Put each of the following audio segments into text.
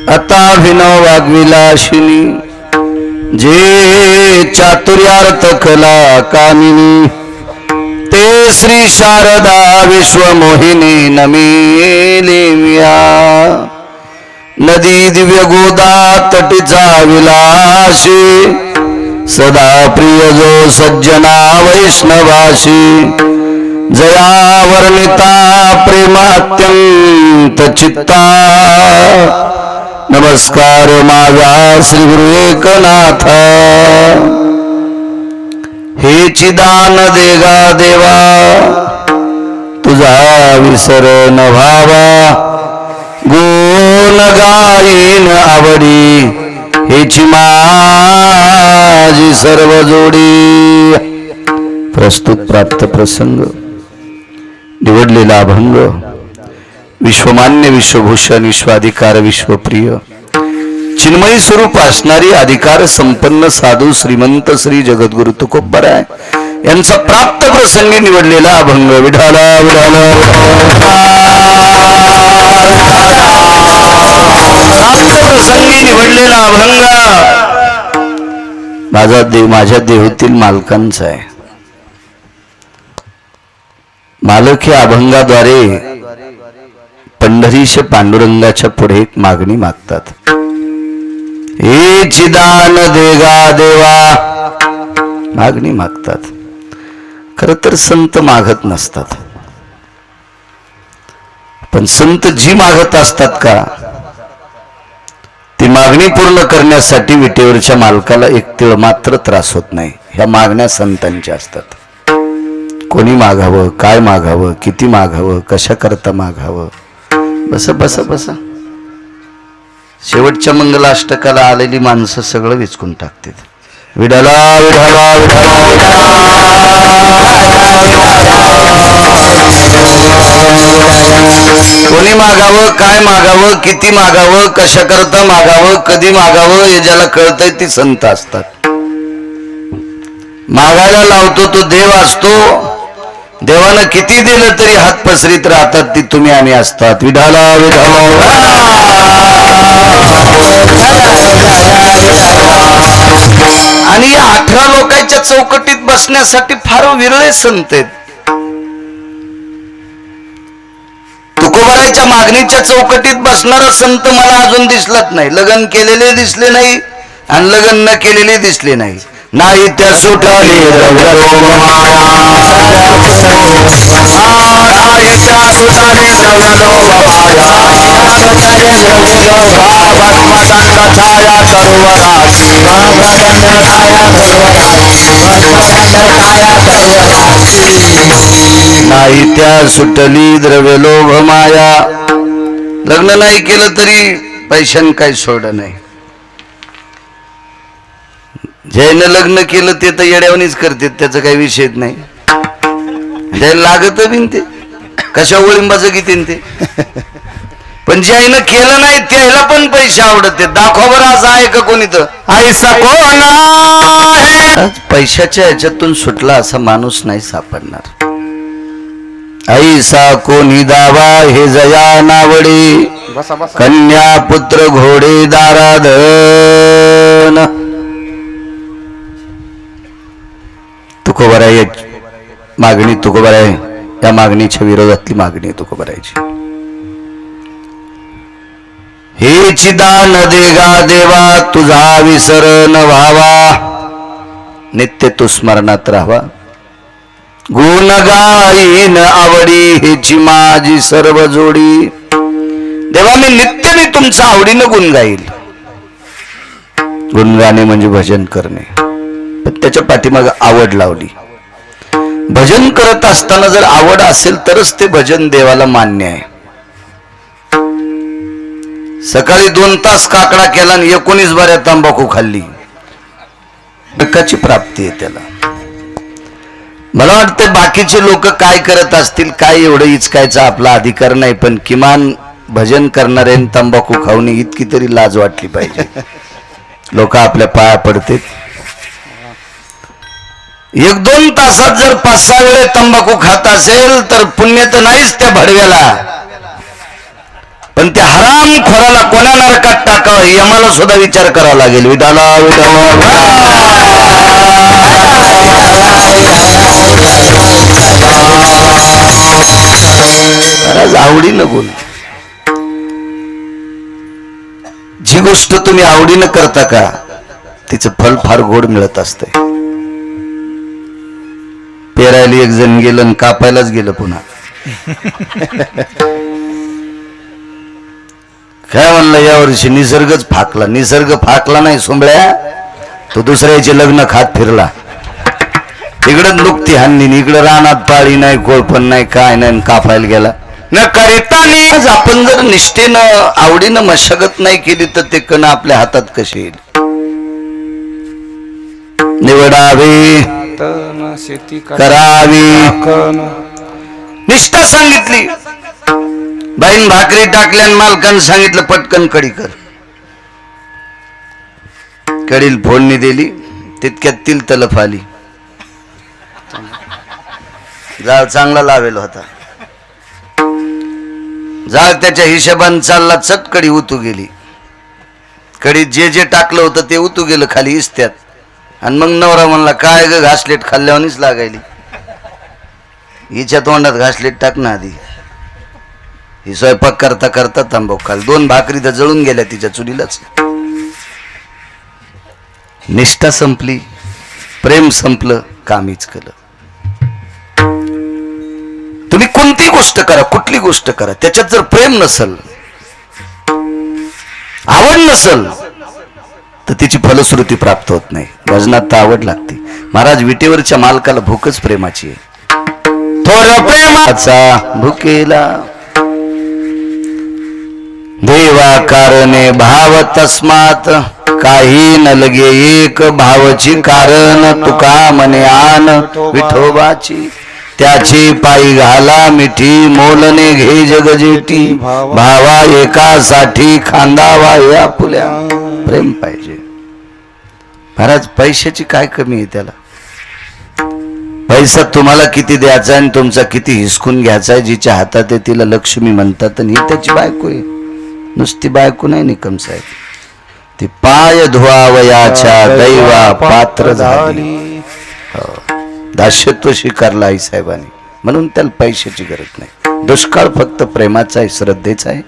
अताभिनव वाग्विलाशिनी जे चातुर्यार्थ कला कामिनी ते श्री शारदा विश्वमोहिनी नमिलिया नदी दिव्य गोदा तटीचा विलासी सदा प्रिय जो सज्जना वैष्णवासी जया वर्णिता प्रेमात्यंत चित्ता नमस्कार माझा श्री गुरु एकनाथ हे चिदान देगा देवा तुझा विसर न व्हावा गुण गाईन आवडी हेची माझी सर्व जोडी प्रस्तुत प्राप्त प्रसंग निवडलेला अभंग विश्वमान्य विश्वभूषण विश्वाधिकार विश्वप्रिय चिन्मयी स्वरूप असणारी अधिकार संपन्न साधू श्रीमंत श्री जगद्गुरु तुकोबराय यांचा प्राप्त प्रसंगी निवडलेला अभंग विठाला विठाला प्राप्त प्रसंगी निवडलेला अभंग माझ्या देहतील मालकांचा आहे. मालक हे अभंगाद्वारे पंढरीश पांडुरंगाच्या पुढे एक मागणी मागतात. हे चिदान देगा देवा मागणी मागतात. खर तर संत मागत नसतात, पण संत जी मागत असतात का ती मागणी पूर्ण करण्यासाठी विटेवरच्या मालकाला एक तीळ मात्र त्रास होत नाही. ह्या मागण्या संतांच्या असतात. कोणी मागावं, काय मागावं, किती मागावं, कशा करता मागावं, बस बस बस. शेवटच्या मंगलाष्टकाला आलेली माणसं सगळं विचकून टाकतात. विडाला विडाला कोणी मागावं, काय मागावं, किती मागावं, कशा करता मागावं, कधी मागावं हे ज्याला कळतंय ती संत असतात. मागायला लावतो तो देव असतो. देवानं किती दिलं तरी हात पसरीत राहतात ती तुम्ही आम्ही असतात. विढाला विढाला आणि 18 लोकांच्या चौकटीत बसण्यासाठी फार विरळे संत आहेत. तुकोबाराच्या मागणीच्या चौकटीत बसणारा संत मला अजून दिसलाच नाही. लग्न केलेले दिसले नाही आणि लग्न न केलेले दिसले नाही. नाही त्या सुटाले नाही त्या सुटली द्रव्य लोभ माया. लग्न नाही केलं तरी पैशान काही सोड नाही. ज्यानं लग्न केलं ते तर येड्यावणीच करते, त्याचा काही विषय नाही. ज्याला लागत बिन ते कशा ओळिंबाचं किती ते. पण ज्यानं केलं नाही त्याला पण पैसे आवडत. दाखवा बरं असं आहे का कोणी तर ऐसा कोण आहे. पैशाच्या ह्याच्यातून सुटला असा माणूस नाही सापडणार. ऐसा कोणी दावा हे जया नावडी कन्या पुत्र घोडे दाराधन. तुकोबाराय मागणी तुकोबाराय या मागणीच्या विरोधातली मागणी तुकोबारायची. हे चिदान देगा देवा तुझा विसर न व्हावा नित्य तू स्मरणात राहावा. गुण गाईन आवडी हेची माझी सर्व जोडी. देवा मी नित्य मी तुमच्या आवडीनं गुण गाईल. गुण गाणे म्हणजे भजन करणे, पण त्याच्या पाठीमागे आवड लावली. भजन करत असताना जर आवड असेल तरच ते भजन देवाला मान्य आहे. सकाळी 2 तास काकडा केला आणि 19 बाऱ्या तंबाखू खाल्ली, नरकाची प्राप्ती आहे त्याला. मला वाटतं बाकीचे लोक काय करत असतील, काय एवढं इचकायचा आपला अधिकार नाही, पण किमान भजन करणारे तंबाखू खाऊन इतकी तरी लाज वाटली पाहिजे. लोक आपल्या पाया पडते. 1-2 तासात जर 5-6 वेळे तंबाखू खात असेल तर पुण्य तर नाहीच त्या भडव्याला. पण त्या हराम खोराला कोणा नरकात टाकावं हे आम्हाला सुद्धा विचार करावा लागेल. विठाला आवडीनं गुण. जी गोष्ट तुम्ही आवडीनं करता का तिचं फल फार गोड मिळत असतंय. पेरायला एक जण गेलं आणि कापायलाच गेलं पुन्हा. काय म्हणलं यावर्षी निसर्गच फाकला. निसर्ग फाकला नाही सोंबळ्या, तो दुसऱ्याचे लग्न खात फिरला. इकडं नुकती हाणली, इकडं रानात पाळी नाही, कोळपण नाही, काय नाही, कापायला गेला न करिता. आपण जर निष्ठेनं आवडीनं मशागत नाही केली तर ते कण आपल्या हातात कशी येईल. निवडावे शेती करावी, निष्ठा सांगितली. बाईन भाकरी टाकल्या, मालकानं सांगितलं पटकन कढी कर. कढील फोडणी दिली, तितक्यात तिल तलफ आली. जाळ चांगला लावेल होता. जाळ त्याच्या हिशोबाने चालला, चट कढी उतू गेली. कढीत जे जे टाकलं होतं ते उतू गेलं खाली इस्त्यात. आणि मग नवरा म्हणला काय ग घासलेट खाल्ल्यावानीच लागायली. हिच्या तोंडात घासलेट टाक ना आधी. ही स्वयंपाक करता करता तांबव खाल. 2 भाकरी तर जळून गेल्या तिच्या चुलीलाच. निष्ठा संपली, प्रेम संपलं, कामीच केलं. तुम्ही कोणती गोष्ट करा, कुठली गोष्ट करा, त्याच्यात जर प्रेम नसल, आवड नसल तर तिची फलश्रुती प्राप्त होत नाही. भजनात तर आवड लागते. महाराज विटेवरच्या मालकाला भूकच प्रेमाची आहे. थोर प्रेमाचा भुकेला देवा कारणे भाव तस्मात काही न लगे एक भावची कारण तुका मने आन विठोबाची त्याची पायी घाला मिठी मोलने घे जगजेटी भावा एकासाठी खांदावा या फुल्या. प्रेम पाहिजे. महाराज पैशाची काय कमी आहे त्याला. पैसा तुम्हाला किती द्यायचा आणि तुमचा किती हिसकून घ्यायचा आहे. जिच्या हातात आहे तिला लक्ष्मी म्हणतात आणि ही त्याची बायको आहे. नुसती बायको नाही निकम साहेब, ती पाय धुवावयाच्या दैवा पात्र झाली. दास्यत्व स्वीकारलं आई साहेबांनी, म्हणून त्याला पैशाची गरज नाही. दुष्काळ फक्त प्रेमाचा आहे, श्रद्धेचा आहे.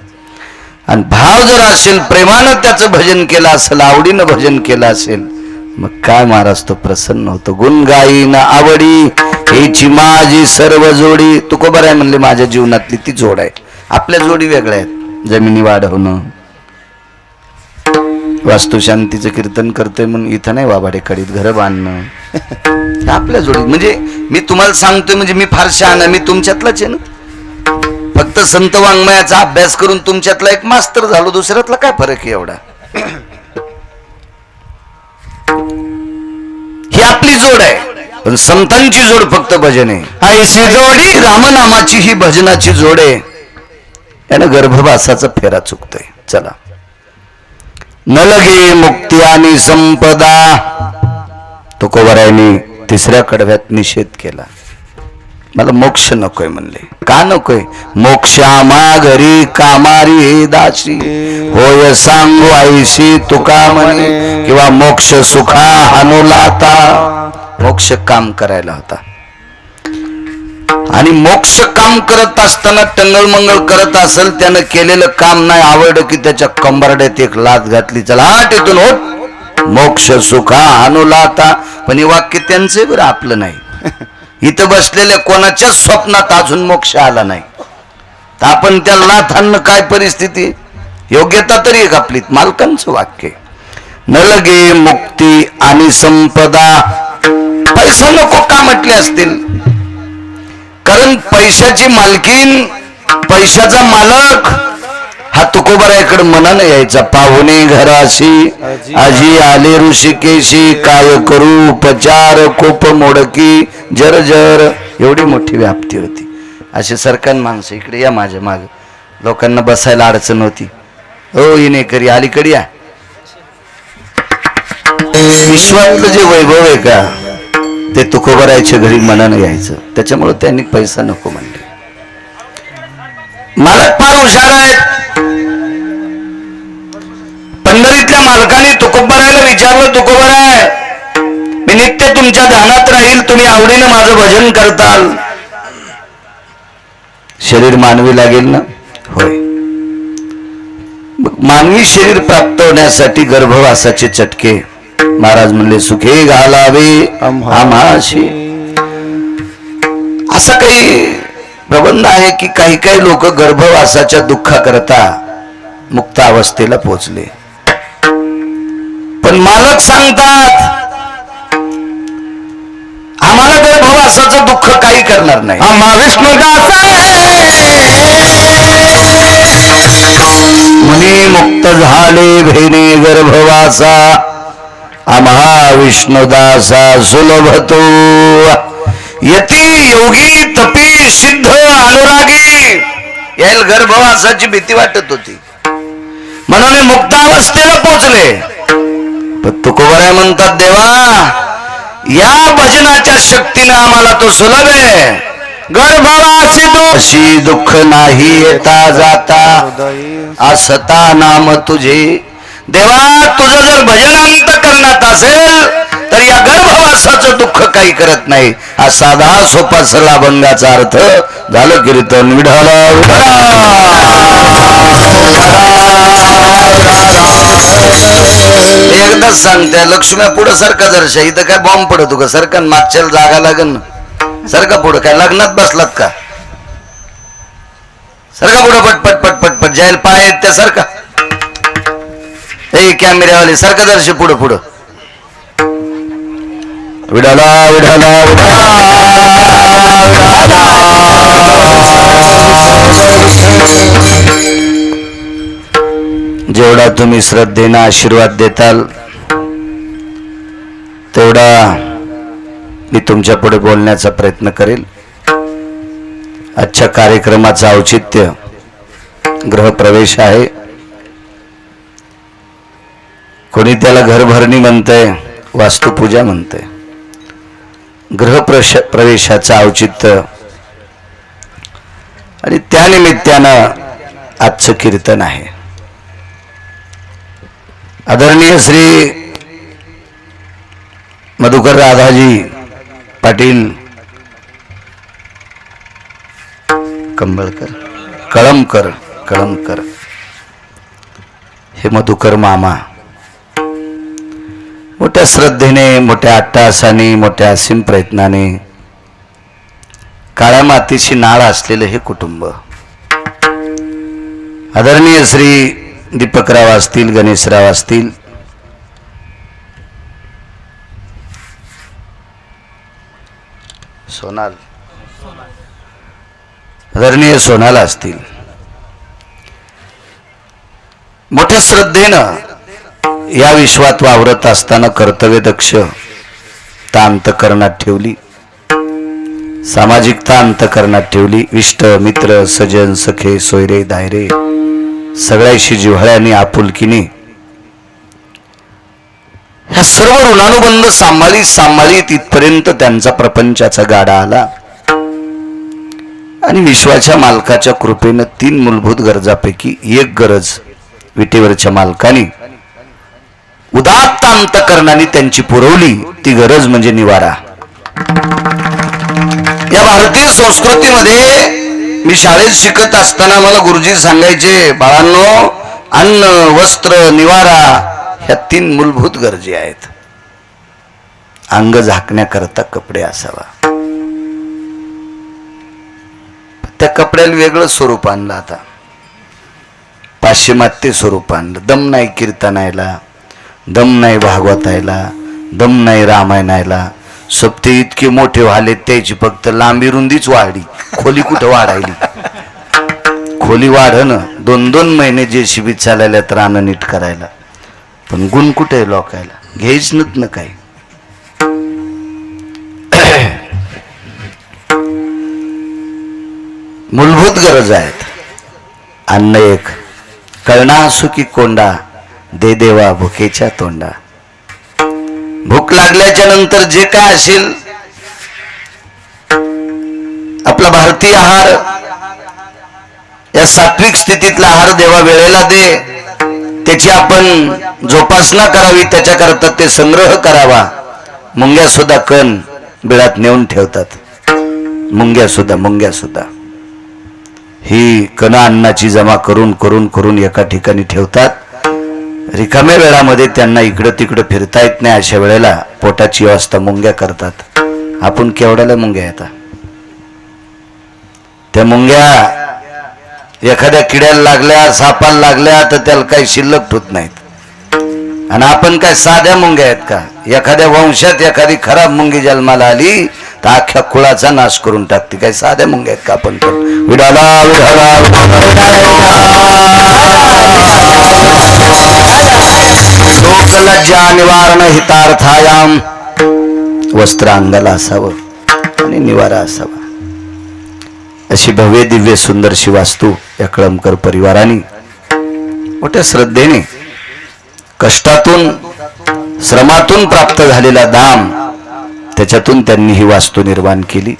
आणि भाव जर असेल, प्रेमानं त्याचं भजन केलं असेल, आवडीनं भजन केलं असेल, मग काय महाराज तो प्रसन्न होतो. गुण गाईन आवडी हेची माझी सर्व जोडी. तुकोबर आहे म्हणले माझ्या जीवनातली ती जोड आहे. आपल्या जोडी वेगळ्या आहेत. जमिनी वाढवणं, वास्तुशांतीचं कीर्तन करतोय म्हणून इथं नाही वाभाडे कडीत घर बांधणं, आपल्या जोडी. म्हणजे मी तुम्हाला सांगतोय म्हणजे मी फार शहाणा, मी तुमच्यातलाच आहे ना. फक्त संत वाङ्मयाचा अभ्यास करून तुमच्यातला एक मास्तर झालो, दुसऱ्यातला काय फरक आहे एवढा. ही आपली जोड आहे. पण संतांची जोड फक्त भजन आहे. आईची जोडी रामनामाची ही भजनाची जोड आहे. यानं गर्भवासाचा फेरा चुकतोय. चला. न लगे मुक्ती आणि संपदा. तुकोबरायांनी 3ऱ्या कडव्यात निषेध केला. मला मोक्ष नकोय म्हणले. का नकोय? मोक्षामा घरी कामारी हे दासी होय सांगू आईशी तुका म्हणे किंवा मोक्ष सुखा अनुलाता. मोक्ष काम करायला होता आणि मोक्ष काम करत असताना टंगळमंगळ करत असेल, त्यानं केलेलं काम नाही आवडलं की त्याच्या कंबरड्यात एक लात घातली. चला हाट इथून होत. मोक्ष सुखा अनुलाता. पण हे वाक्य त्यांचे बरं, आपलं नाही. इथं बसलेल्या कोणाच्याच स्वप्नात अजून मोक्ष आला नाही. तर आपण त्या लाथ आणणं काय परिस्थिती, योग्यता तरी एक आपली. मालकांचं वाक्य न लगे मुक्ती आणि संपदा. पैसा नको का म्हटले असतील, कारण पैशाची मालकीन, पैशाचा मालक हा तुकोबरायाकडे मनानं यायचा. पाहुणे घराशी आजी आले ऋषिकेशी काय करू उपचार खूप मोडकी जर एवढी मोठी व्याप्ती होती. असे सरकारी माणसं इकडे या माझ्या माग. लोकांना बसायला अडचण होती. हो येणे करी अलीकडे या. विश्वातलं जे वैभव आहे का ते तुकोबरायाच्या घरी मनानं यायचं. त्याच्यामुळे त्यांनी पैसा नको म्हणले. मालक फार हुशार आहेत. मालकाने तुकोबरायला विचारलं, तुकोबराय मी नित्य तुमच्या ध्यानात राहील, तुम्ही आवडीने माझं भजन करताल, शरीर मानवी लागेल ना? होय. मानवी शरीर प्राप्त होण्यासाठी गर्भवासाचे चटके महाराज म्हणले सुखे घालावे आम्हाशी. असं काही प्रबंध आहे की काही काही लोक गर्भवासाच्या दुःखाकरता मुक्त अवस्थेला पोचले, पण मालक सांगतात आम्हाला गर्भवासाचं दुःख काही करणार नाही. आम्हा विष्णुदास मुनी मुक्त झाले भेने गर्भवासा, आम्हा विष्णुदासा सुलभतो यती योगी तपी सिद्ध अनुरागी. यायला गर्भवासाची भीती वाटत होती म्हणून मुक्तावस्थेला पोचले. पण तुकोबराय म्हणतात देवा या भजनाच्या शक्तीने आम्हाला तो सुलभ आहे. गर्भवासी दुःख नाही येता जाता, असता नाम तुझे. देवा तुझं जर भजन अंतःकरणात असेल तर या गर्भवासाचं दुःख काही करत नाही. हा साधा सोपा सरळ अभंगाचा अर्थ झालं. कीर्तन विढाला एकदाच सांगते. लक्ष्म्या पुढं सारखा दर्शा, इथं काय बॉम्ब पडतो का? सरकन मागच्या जागा लागन सारखा पुढं. काय लग्नात बसलात का? सारखा पुढं पटपट पटपट पट जायला पाय आहेत त्या सारखा. हे कॅमेऱ्यावाले सारखा दर्श पुढं पुढं. विडाला विडाला जेवढा तुम्ही श्रद्धेने आशीर्वाद देताल तेवढा मी तुमच्या पुढे बोलण्याचा प्रयत्न करेल. आजच्या कार्यक्रमाचं औचित्य गृहप्रवेश आहे. कोणी त्याला घरभरणी म्हणतंय, वास्तुपूजा म्हणतंय. गृहप्रवेशाचं औचित्य आणि त्यानिमित्तानं आजचं कीर्तन आहे. आदरणीय श्री मधुकर राधाजी पाटील कळमकर हे मधुकर मामा मोठ्या श्रद्धेने, मोठ्या अट्टहासाने, मोठ्या असीम प्रयत्नाने काळ्या मातीची नाळ असलेलं हे कुटुंब. आदरणीय श्री दीपकराव असतील, गणेशराव असतील, सोनाल आदरणीय सोनाल असतील, मोठ्या श्रद्धेनं या विश्वात वावरत असताना कर्तव्यदक्ष अंतःकरणात ठेवली, सामाजिकता अंतःकरणात ठेवली. इष्ट मित्र सजन सखे सोयरे दायरे सगळ्याशी जिव्हाळ्याने आपुलकीने ह्या सर्व ऋणानुबंध सांभाळीत इथपर्यंत त्यांचा प्रपंचाचा गाडा आला. आणि विश्वाच्या मालकाच्या कृपेनं 3 मूलभूत गरजापैकी एक गरज विटेवरच्या मालकाने उदात्त अंतःकरणाने त्यांची पुरवली. ती गरज म्हणजे निवारा. या भारतीय संस्कृतीमध्ये मी शाळेत शिकत असताना मला गुरुजी सांगायचे, बाळांनो अन्न वस्त्र निवारा ह्या 3 मूलभूत गरजे आहेत. अंग झाकण्याकरता कपडे असावा. त्या कपड्याला वेगळं स्वरूप आणलं. आता पाश्चिमात्य स्वरूप आणलं. दम नाही कीर्तनायला, दम नाही भागवतायला, दम नाही रामायणायला. सप्ते इतके मोठे व्हाले त्याची फक्त लांबी रुंदीच वाढली, खोली कुठं वाढायली? खोली वाढणं 2-2 महिने JCB चालायला रानं नीट करायला, पण गुण कुठे लोकायला घ्यायच न काय. मूलभूत गरज आहेत. अन्न एक, कळणा असो की कोंडा, दे देवा भुकेच्या तोंडा. भूक लागल्याच्या नंतर जे काय असेल आपला भारतीय आहार, या सात्विक स्थितीतला आहार देवा वेळेला दे. त्याची आपण जोपासना करावी, त्याच्याकरता ते संग्रह करावा. मुंग्या सुद्धा कण बिळात नेऊन ठेवतात. मुंग्या सुद्धा ही कण अन्नाची जमा करून करून करून एका ठिकाणी ठेवतात. रिकाम्या वेळामध्ये त्यांना इकडं तिकडं फिरता येत नाही. अशा वेळेला पोटाची व्यवस्था मुंग्या करतात. आपण केवढ्याला मुंग्या येतात. त्या मुंग्या एखाद्या किड्याला लागल्या, सापाला लागल्या तर त्याला काही शिल्लक ठेवत नाहीत. आणि आपण काय साध्या मुंग्या आहेत का? एखाद्या वंशात एखादी खराब मुंगी जन्माला आली तर अख्ख्या कुळाचा नाश करून टाकते. काय साध्या मुंग्या आहेत का आपण? पण विडाला लोकलज्जा निवारण हितार्थायाम, वस्त्र अंगाला असावं आणि निवारा असावा. अशी भव्य दिव्य सुंदरशी वास्तू या कळमकर परिवाराने मोठ्या श्रद्धेने कष्टातून श्रमातून प्राप्त झालेला धाम त्याच्यातून त्यांनी ही वास्तू निर्माण केली.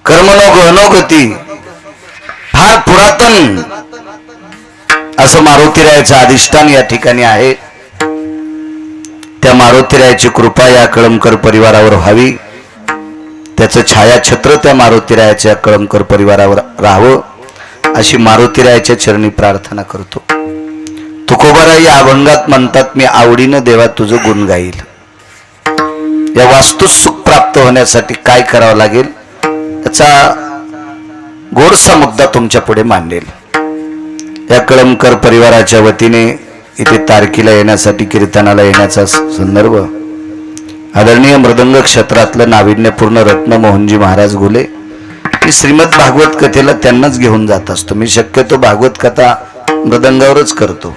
कर्मनो गहनोगती फार पुरातन असं मारुतीरायाचं अधिष्ठान या ठिकाणी आहे. त्या मारुतीरायाची कृपा या कळमकर परिवारावर व्हावी, त्याचं छायाछत्र त्या मारुतीरायाच्या कळमकर परिवारावर राहावं अशी मारुतीरायाच्या चरणी प्रार्थना करतो. तुकोबाराई या अभंगात म्हणतात, मी आवडीनं देवा तुझं गुण गाईल. या वास्तू सुख प्राप्त होण्यासाठी काय करावं लागेल त्याचा गोडसा मुद्दा तुमच्या पुढे मांडेल. या कळमकर परिवाराच्या वतीने इथे तारकीला येण्यासाठी, कीर्तनाला येण्याचा संदर्भ आदरणीय मृदंग क्षेत्रातलं नाविन्यपूर्ण रत्न मोहनजी महाराज घुले. मी श्रीमद भागवत कथेला त्यांनाच घेऊन जात असतो. मी शक्यतो भागवत कथा मृदंगावरच करतो.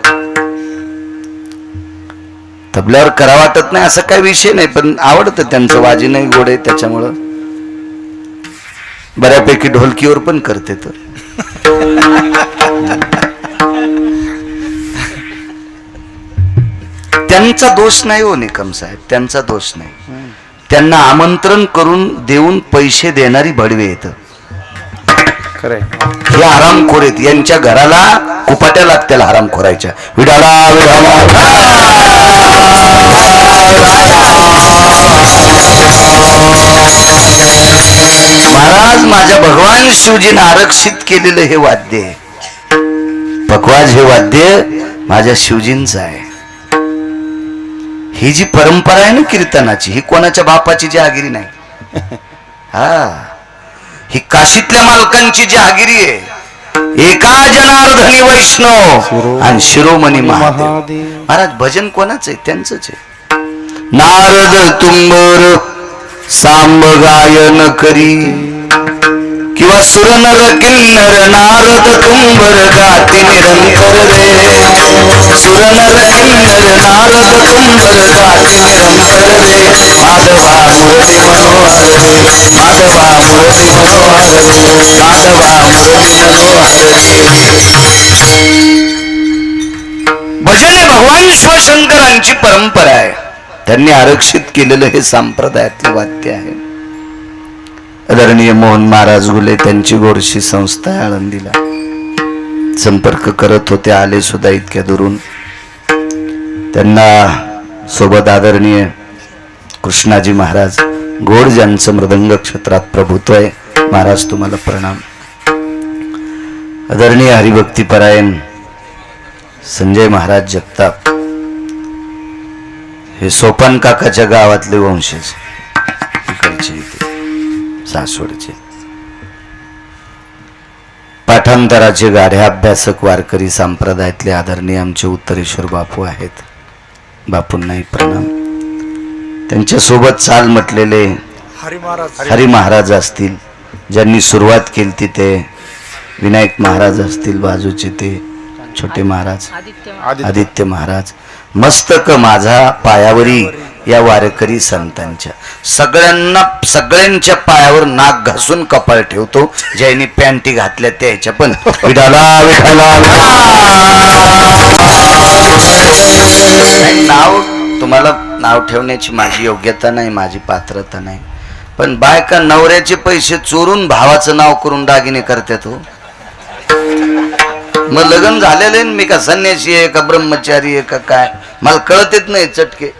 तबल्यावर करा वाटत नाही असं काही विषय नाही, पण आवडतं त्यांचं वाजनही गोड आहे, त्याच्यामुळं बऱ्यापैकी ढोलकीवर पण करते. तर त्यांचा दोष नाही हो निकम साहेब, त्यांचा दोष नाही. त्यांना आमंत्रण करून देऊन पैसे देणारी भडवे येत. हे हरामखोर आहेत. यांच्या घराला कुपाट्या लागतील हरामखोरायच्या. विडाला महाराज, माझ्या भगवान शिवजीने आरक्षित केलेलं हे वाद्य, पकवाज हे वाद्य माझ्या शिवजींचं आहे. ही जी परंपरा आहे ना कीर्तनाची, ही कोणाच्या बापाची जहागिरी नाही. हा, ही काशीतल्या मालकांची जहागिरी आहे. एका जनार्दनी वैष्णव आणि शिरोमणी महादेव. महाराज भजन कोणाच आहे? त्यांचंच आहे. नारद तुंबर सांब गायन करी किंवा सुरनर किन्नर नारद तुंबर गाती निरंतर रे. सुरनर किन्नर नारद तुंबर गाती निरंतर रे. माधवा मोरे मनोहर रे, माधवा मोरे मनोहर रे, माधवा मोरे मनोहर रे. भजन हे भगवान शिवशंकरांची परंपरा आहे. त्यांनी आरक्षित केलेलं हे संप्रदायातलं वाद्य आहे. आदरणीय मोहन महाराज घुले त्यांची गोरशी संस्था आळंदीला संपर्क करत होते. आले सुद्धा इतक्या दुरून. त्यांना सोबत आदरणीय कृष्णाजी महाराज गोड, ज्यांचं मृदंग क्षेत्रात प्रभुत्व आहे. महाराज तुम्हाला प्रणाम. आदरणीय हरिभक्तीपरायण संजय महाराज जगताप, हे सोपान काकाच्या गावातले वंशज, इकडचे इथे सासवडचे पाठांतराचे गाढे अभ्यासक वारकरी संप्रदायातले आदरणीय आमचे उत्तरेश्वर बापू आहेत. बापूंनाही प्रणाम. त्यांच्या सोबत चाल म्हटलेले हरी महाराज असतील, ज्यांनी सुरुवात केली ते विनायक महाराज असतील, बाजूचे ते छोटे महाराज आदित्य महाराज. मस्तक माझा पायावरी या वारकरी संतांच्या. सगळ्यांच्या पायावर नाक घासून कपाळ ठेवतो. ज्यांनी पॅन्टी घातल्या त्याच्या पण विठाला विठाला. नाव तुम्हाला नाव ठेवण्याची माझी योग्यता नाही, माझी पात्रता नाही, पण बायका नवऱ्याचे पैसे चोरून भावाचं नाव करून दागिने करतात हो. मग लग्न झालेलं आहे, मी का संन्यासी आहे का ब्रह्मचारी आहे का काय मला कळतच नाही चटके.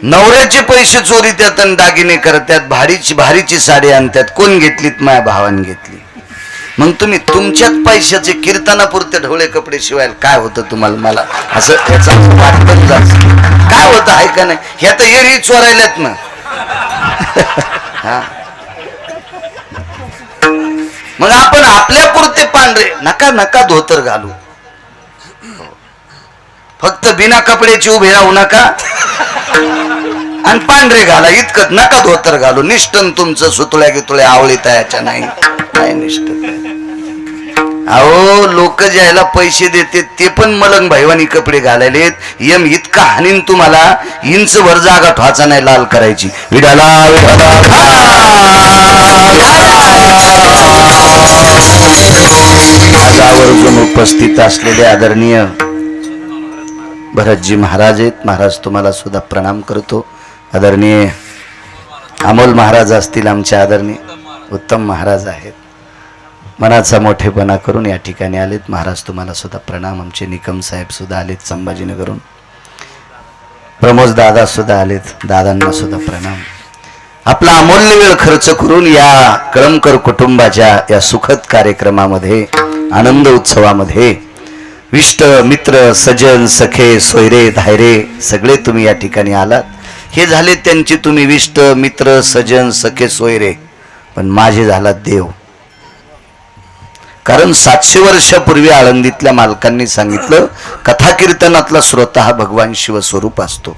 नवऱ्याचे पैसे चोरी त्यात आणि दागिने करतात, भारीची साडी आणतात. कोण घेतलीत? माझ्या भावाने घेतली. मग तुम्ही तुमच्याच पैशाचे कीर्तनापुरते ढोळे कपडे शिवायला काय होतं तुम्हाला? मला असं याचा वाटत काय होतं आहे का नाही? ह्या तर एरही चोरायल्यात ना. हा, मग आपण आपल्या पुरते पांढरे नका नका धोतर घालू, फक्त बिना कपड्याची उभे राहू नका आणि पांढरे घाला इतकं. नका धोतर घालू. निष्ठन तुमचं सुतुळ्या गितुळ्या आवळीत याच्या नाही काय निष्ठ. अहो लोक ज्याला पैसे देते ते पण मलंग भाईवानी कपडे घालायलेत. यम इतका हानीन तुम्हाला, इंच भर जागा ठोचा नाही लाल करायची. विडाला आवर्जून उपस्थित असलेले आदरणीय भरतजी महाराज आहेत. महाराज तुम्हाला सुद्धा प्रणाम करतो. आदरणीय अमोल महाराज असतील आमच्या आदरणीय उत्तम महाराज आहेत. मनाचा मोठेपणा करून या ठिकाणी आलेत. महाराज तुम्हाला सुद्धा प्रणाम. आमचे निकम साहेब सुद्धा आलेत संभाजीनगरहून. प्रमोद दादा सुद्धा आलेत. दादांना सुद्धा प्रणाम. आपला अमूल्य वेळ खर्च करून या कळमकर कुटुंबाच्या या सुखद कार्यक्रमामध्ये आनंद उत्सवामध्ये विष्ट मित्र सजन सखे सोयरे धायरे सगळे तुम्ही या ठिकाणी आलात. हे झाले त्यांची तुम्ही विष्ट मित्र सजन सखे सोयरे, पण माझे झालात देव. कारण 700 वर्षापूर्वी आळंदीतल्या मालकांनी सांगितलं कथा कीर्तनातला श्रोता हा भगवान शिवस्वरूप असतो.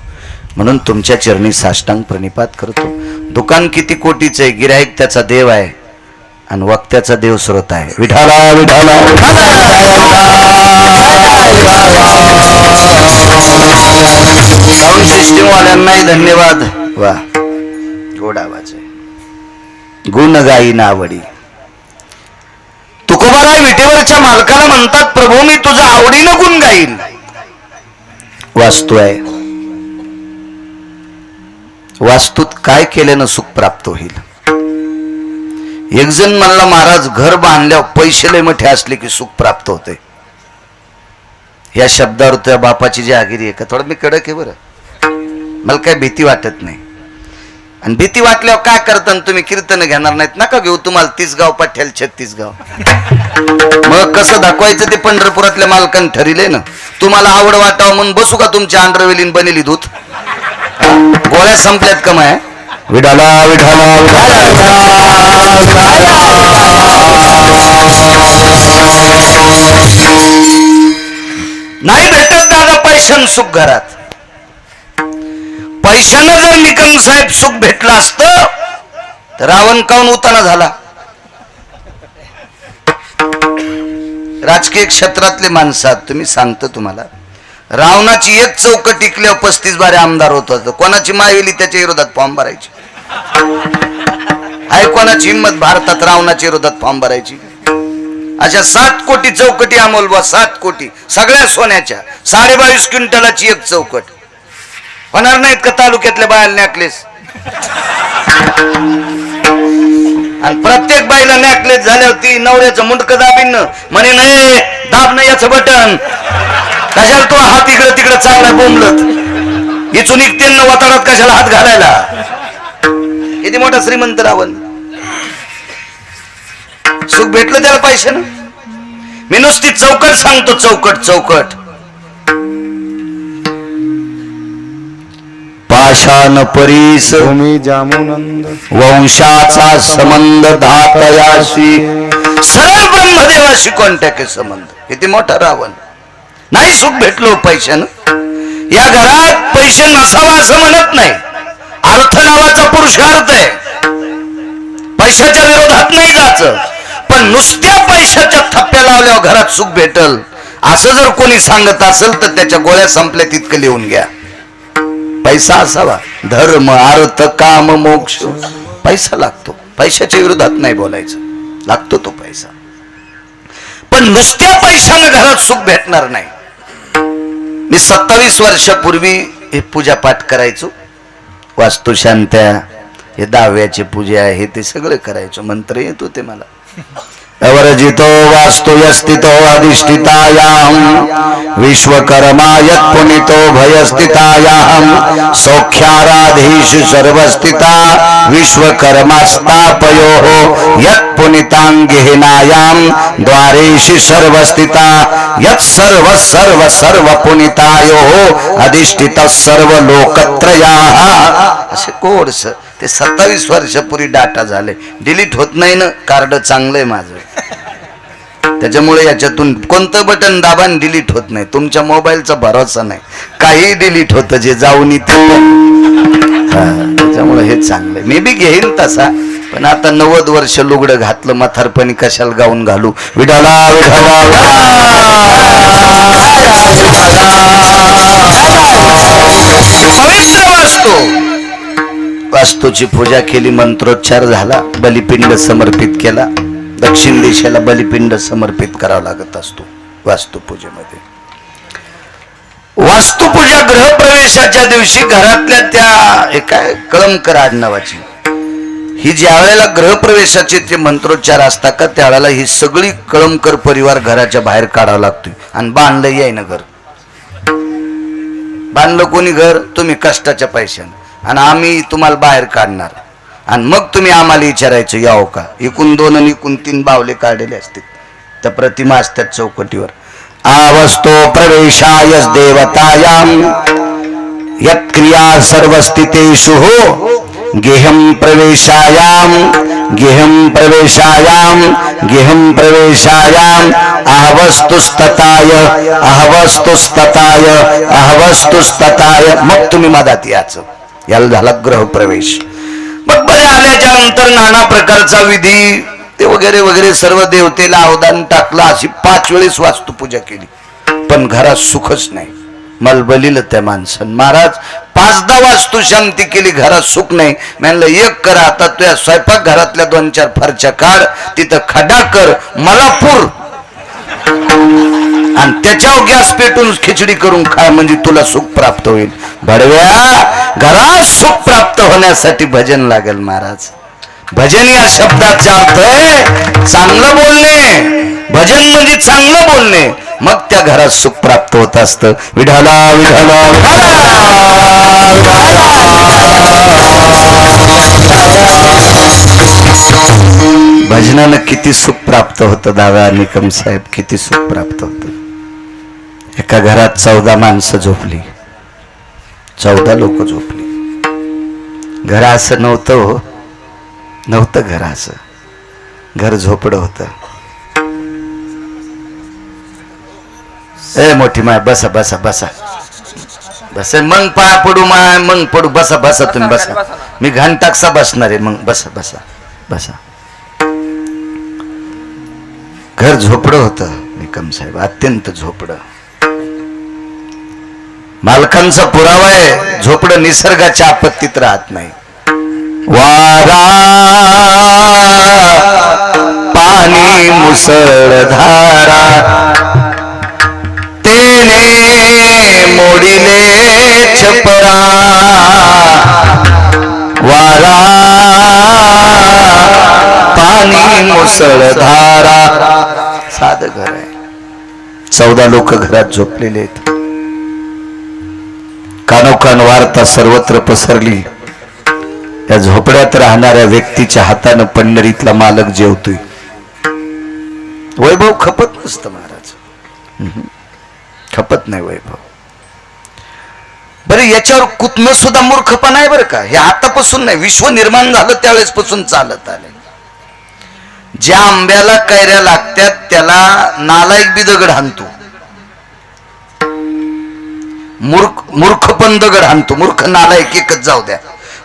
म्हणून तुमच्या चरणी साष्टांग प्रणिपात करतो. दुकान किती कोटीचं आहे, गिराईक त्याचा देव आहे आणि वक्त्याचा देव श्रोता आहे. विठाला विठाला साऊंड सिस्टीम वाल्यांनाही धन्यवाद. वा गोड आवाज आहे. गुण गाई नावडी. तुकोबाराय विटेवरच्या मालकाला म्हणतात प्रभू मी तुझा आवडीनं गुण गाईन. वास्तू आहे. वास्तूत काय केल्यानं सुख प्राप्त होईल? एक जण म्हणला महाराज घर बांधल्यावर पैसे लय मोठे असले की सुख प्राप्त होते. या शब्दावर त्या बापाची जी आगिरी आहे का थोडं मी कडक आहे बरं. मला काय भीती वाटत नाही. आणि भीती वाटल्यावर काय करता तुम्ही? कीर्तन घेणार नाहीत नका घेऊ. तुम्हाला 30 गाव पाठ्याल 36 गाव. मग कसं दाखवायचं ते पंढरपुरातल्या मालकांनी ठरिले ना. तुम्हाला आवड वाटावं म्हणून बसू का तुमच्या आंध्रवेलीन बनेली दूध? गोळ्या संपल्यात का माय? विडाला विडाला नाही भेटत दादा पैशान सुख घरात. पैशानं जर निकम साहेब सुख भेटलं असतं तर रावण काऊन उताना झाला? राजकीय क्षेत्रातले माणसात तुम्ही सांगतो तुम्हाला, रावणाची एक चौकट टिकल्यावर 35 बारे आमदार होत होतं. कोणाची मायवेली त्याच्या विरोधात फॉर्म भरायची आहे? कोणाची हिंमत भारतात रावणाच्या विरोधात फॉर्म भरायची? अशा 7 कोटी चौकटी अमोल बा, 7 कोटी सगळ्या सोन्याच्या, 22.5 क्विंटलाची एक चौकट. होणार नाहीत का तालुक्यातल्या बायाला नॅकलेस? आणि प्रत्येक बाईला नॅकलेस झाल्यावर ती नवऱ्याचं मुंडकं दाबीन म्हणे नाही दाब नाही याचं बटन. कशाला तो हात इकडं तिकडं चांगला बोंबलत इथून निघते न वातावरणात कशाला हात घालायला? किती मोठा श्रीमंत रावण. सुख भेटलं त्याला पैसे ना. मी नुसती चौकट सांगतो. चौकट चौकट पाषाण परीस भूमी जामुनंद वंशाचा संबंध धातयाशी सरळ ब्रह्मदेवाशी कॉन्टॅक्ट संबंध. किती मोठा रावण. नाही सुख भेटलो पैशानं. या घरात पैसे नसावा असं म्हणत नाही. अर्थ नावाचा पुरुषार्थ आहे. पैशाच्या विरोधात नाही जायचं, पण नुसत्या पैशाच्या थप्प्या लावल्यावर घरात सुख भेटल असं जर कोणी सांगत असेल तर त्याच्या गोळ्या संपल्या तितकं लिहून घ्या. पैसा असावा. धर्म अर्थ काम मोक्ष पैसा लागतो. पैशाच्या विरोधात नाही बोलायचं. लागतो तो पैसा. पण नुसत्या पैशानं घरात सुख भेटणार नाही. मी 27 वर्षापूर्वी हे पूजापाठ करायचो. वास्तुशांत्या हे दहाव्याची पूजा आहे ते सगळे करायचो. मंत्र येत होते मला. अवर्जितो वास्तु यस्थितो अधिष्ठितायां विश्वकर्मा यत्पुनितो भयस्थितायां सौख्याराधीषु सर्वस्थिता विश्वकर्मास्तापयोः यत्पुनितांगिहिनायां द्वारेषु सर्वस्थिता यत्सर्व सर्व सर्व पुनितायोः अधिष्ठितः सर्वलोकत्रयाः. असे कोर्स ते 27 वर्षापूर्वी डाटा झाले. डिलीट होत नाही ना, कार्ड चांगलंय माझं, त्याच्यामुळे याच्यातून कोणतं बटन दाबान डिलीट होत नाही. तुमच्या मोबाईलचा भरोसा नाही, काही डिलीट होतं जे जाऊन इथे. त्याच्यामुळे हे चांगलंय. मी बी घेईन तसा, पण आता 90 वर्ष लुगडं घातलं म्हातारपणी कशाला गाऊन घालू. विठाला विठाला पवित्र वास्तू. वास्तूची पूजा केली, मंत्रोच्चार झाला, बलिपिंड समर्पित केला. दक्षिण दिशेला बलिपिंड समर्पित करावा लागत असतो वास्तुपूजेमध्ये. वास्तुपूजा गृहप्रवेशाच्या दिवशी घरातल्या त्या काय कळमकर आडनावाची ही ज्या वेळेला गृहप्रवेशाचे ते मंत्रोच्चार असतात का, त्यावेळेला ही सगळी कळमकर परिवार घराच्या बाहेर काढावा लागतोय. आणि बांधलंही आहे ना घर. बांधलं कोणी घर? तुम्ही कष्टाच्या पैशाने, आणि आम्ही तुम्हाला बाहेर काढणार. आणि मग तुम्ही आम्हाला विचारायचं यावं का. एकूण 2 आणि एकूण 3 बावले काढलेले असतात, त्या प्रतिमा असतात चौकटीवर. आवस्तो प्रवेशाय देवतायां यत्क्रिया सर्वस्थितेषु गेहं प्रवेशायां गेहं प्रवेशायां गेहं प्रवेशायां आहवस्तुस्तताय आहवस्तुस्तताय आहवस्तुस्तताय. मग तुम्ही मधात याचं. याला झाला गृहप्रवेश. मग बरे आल्याच्या नंतर नाना प्रकारचा विधी ते वगैरे वगैरे सर्व देवतेला अवदान टाकलं. अशी 5 वेळेस वास्तुपूजा केली, पण घरात सुखच नाही. मलबलीलं त्या माणसानं. महाराज 5दा वास्तू शांती केली, घरात सुख नाही. म्हणलं एक करा आता, तुझ्या स्वयंपाक घरातल्या 2-4 फरच्या काढ, तिथं खड्डा कर, मला पूर, आणि त्याच्यावर गॅस पेटून खिचडी करून खा, म्हणजे तुला सुख प्राप्त होईल. भडव्या, घरात सुख प्राप्त होण्यासाठी भजन लागेल महाराज. भजन या शब्दाचा अर्थ आहे चांगलं बोलणे. भजन म्हणजे चांगलं बोलणे, मग त्या घरात सुख प्राप्त होत असतं. विठाला विठाला भजनानं किती सुख प्राप्त होतं. दादा निकम साहेब, किती सुख प्राप्त होतं. एका घरात 14 माणसं झोपली, 14 लोक झोपली. घर असं नव्हतं हो, नव्हतं घर असं. घर झोपडं होतं. ए मोठी माय, बसा बसा बसा बसा. मग पाय पडू माय, मग पडू. बसा बसा तुम्ही बसा. मी घंटाकसा बसणार आहे. मग बसा बसा बसा. घर झोपडं होतं निकम साहेब, अत्यंत झोपडं. मालकांचा पुरावा आहे, झोपडं निसर्गाच्या आपत्तीत राहत नाही. वारा पाणी मुसळधारा तेने मोडिले छपरा. वारा पाणी मुसळधारा. साधं घर आहे. 14 लोक घरात झोपलेले आहेत. कानोकान वार्ता सर्वत्र पसरली. या झोपड्यात राहणाऱ्या व्यक्तीच्या हातानं पंढरीतला मालक जेवतोय. वैभव खपत नसतं महाराज, खपत नाही वैभव. बरं, याच्यावर कुतणं सुद्धा मूर्खपणा आहे बरं का. हे आतापासून नाही, विश्व निर्माण झालं त्यावेळेस पासून चालत आले. ज्या आंब्याला कैऱ्या लागतात त्याला नालायक बी दगड हाणतो, मूर्ख पण दगड हाणतो. मूर्ख नालायक एकच जाऊ द्या.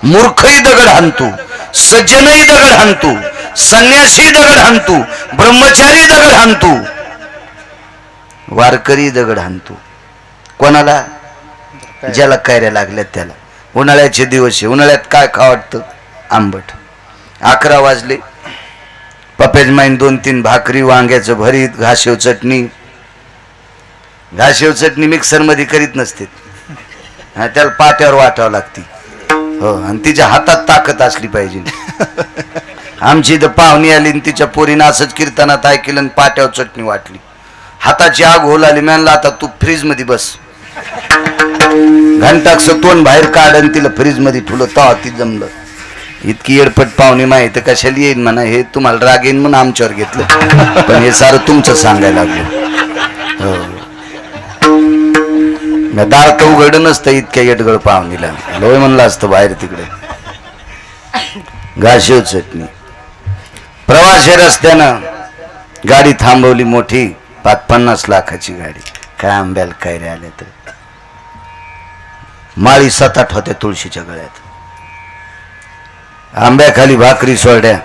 मूर्खही दगड हाणतो, सज्जनही दगड हाणतो, संन्यासी दगड हाणतो, ब्रह्मचारी दगड हाणतो, वारकरी दगड हाणतो. कोणाला? ज्याला कैऱ्या लागल्यात त्याला. उन्हाळ्याचे दिवस आहे, उन्हाळ्यात काय खा वाटतं? आंबट. 11 वाजले, पपेज माईन 2-3 भाकरी, वांग्याचं भरीत, घाशेव चटणी. घाशेव चटणी मिक्सर मध्ये करीत नसते, त्याला पाट्यावर वाटावं लागते. हो, आणि तिच्या हातात ताकद असली पाहिजे. आमची इथं पाहुणी आली आणि तिच्या पोरीनं असंच कीर्तनात ऐकलं आणि पाट्यावर चटणी वाटली, हाताची आग होल आली. म्हणला आता तू फ्रीज मध्ये बस, घंटाक्स तोंड बाहेर काढ आणि तिला फ्रीज मध्ये ठेवलं. तेव्हा ती जमलं. इतकी येडपट पाहुणी माहिती कशाला येईन म्हणा, हे तुम्हाला राग येईन म्हणून आमच्यावर घेतलं, पण हे सारं तुमचं सांगायला लागलं. हो, दार तर उघड नसतं इतक्या येडगळ पाहुणीला, लोय म्हणलं असतं बाहेर तिकडे. घाशीव चटणी. प्रवासी रस्त्यानं गाडी थांबवली मोठी, 50 लाखाची गाडी. काय आंब्याला काय रे आले तर माळी 7-8 होत्या तुळशीच्या गळ्यात. आंब्याखाली भाकरी सोडल्या,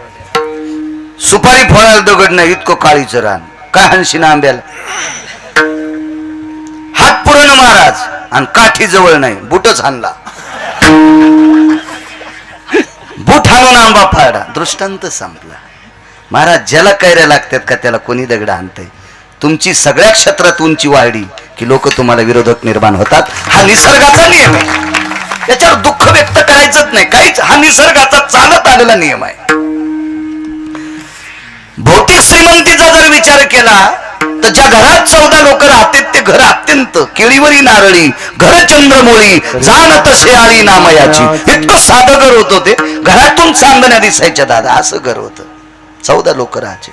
सुपारी फोडायला दगड नाही इतकं काळीचं रान. काय हनशीन आंब्याला, हात पुढे न महाराज आणि काठी जवळ नाही, बुटच हाणला. बूट हाणून आंबा फाडा, दृष्टांत संपला. महाराज ज्याला कैऱ्या लागतात का त्याला कोणी दगड आणतंय. तुमची सगळ्या क्षेत्रात उंची वाढली की लोक तुम्हाला विरोधक निर्माण होतात. हा निसर्गाचा नियम आहे, त्याच्यावर दुःख व्यक्त करायचंच नाही काहीच. हा निसर्गाचा चालत आलेला नियम आहे. भौतिक श्रीमंतीचा जर विचार केला तर ज्या घरात 14 लोक राहतात ते घर अत्यंत केळीवरी नारळी, घर चंद्रमोळी, जाण तसे आळी नामयाची. इतकं साधं घर होतं ते, घरातून चांदण्या दिसायच्या दादा, असं घर होतं. 14 लोक राहायचे,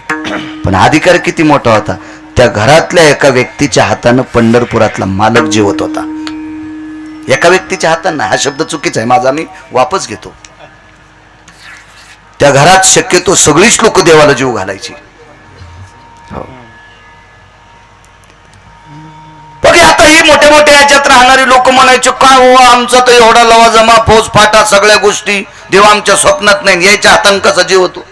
पण अधिकार किती मोठा होता. त्या घरातल्या एका व्यक्तीच्या हातानं पंढरपुरातला मालक जेवत होता. एका व्यक्तीच्या हातानं, हा शब्द चुकीचा आहे माझा, मी वापस घेतो. त्या घरात शक्यतो सगळीच लोक देवाला जीव घालायची. बघ आता ही मोठ्या मोठ्या याच्यात राहणारी लोक म्हणायचे काय हो आमचा तर एवढा लवाजमा फौज फाटा सगळ्या गोष्टी, देव आमच्या स्वप्नात नाही, यायच्या हातानं कसा जीव होतो.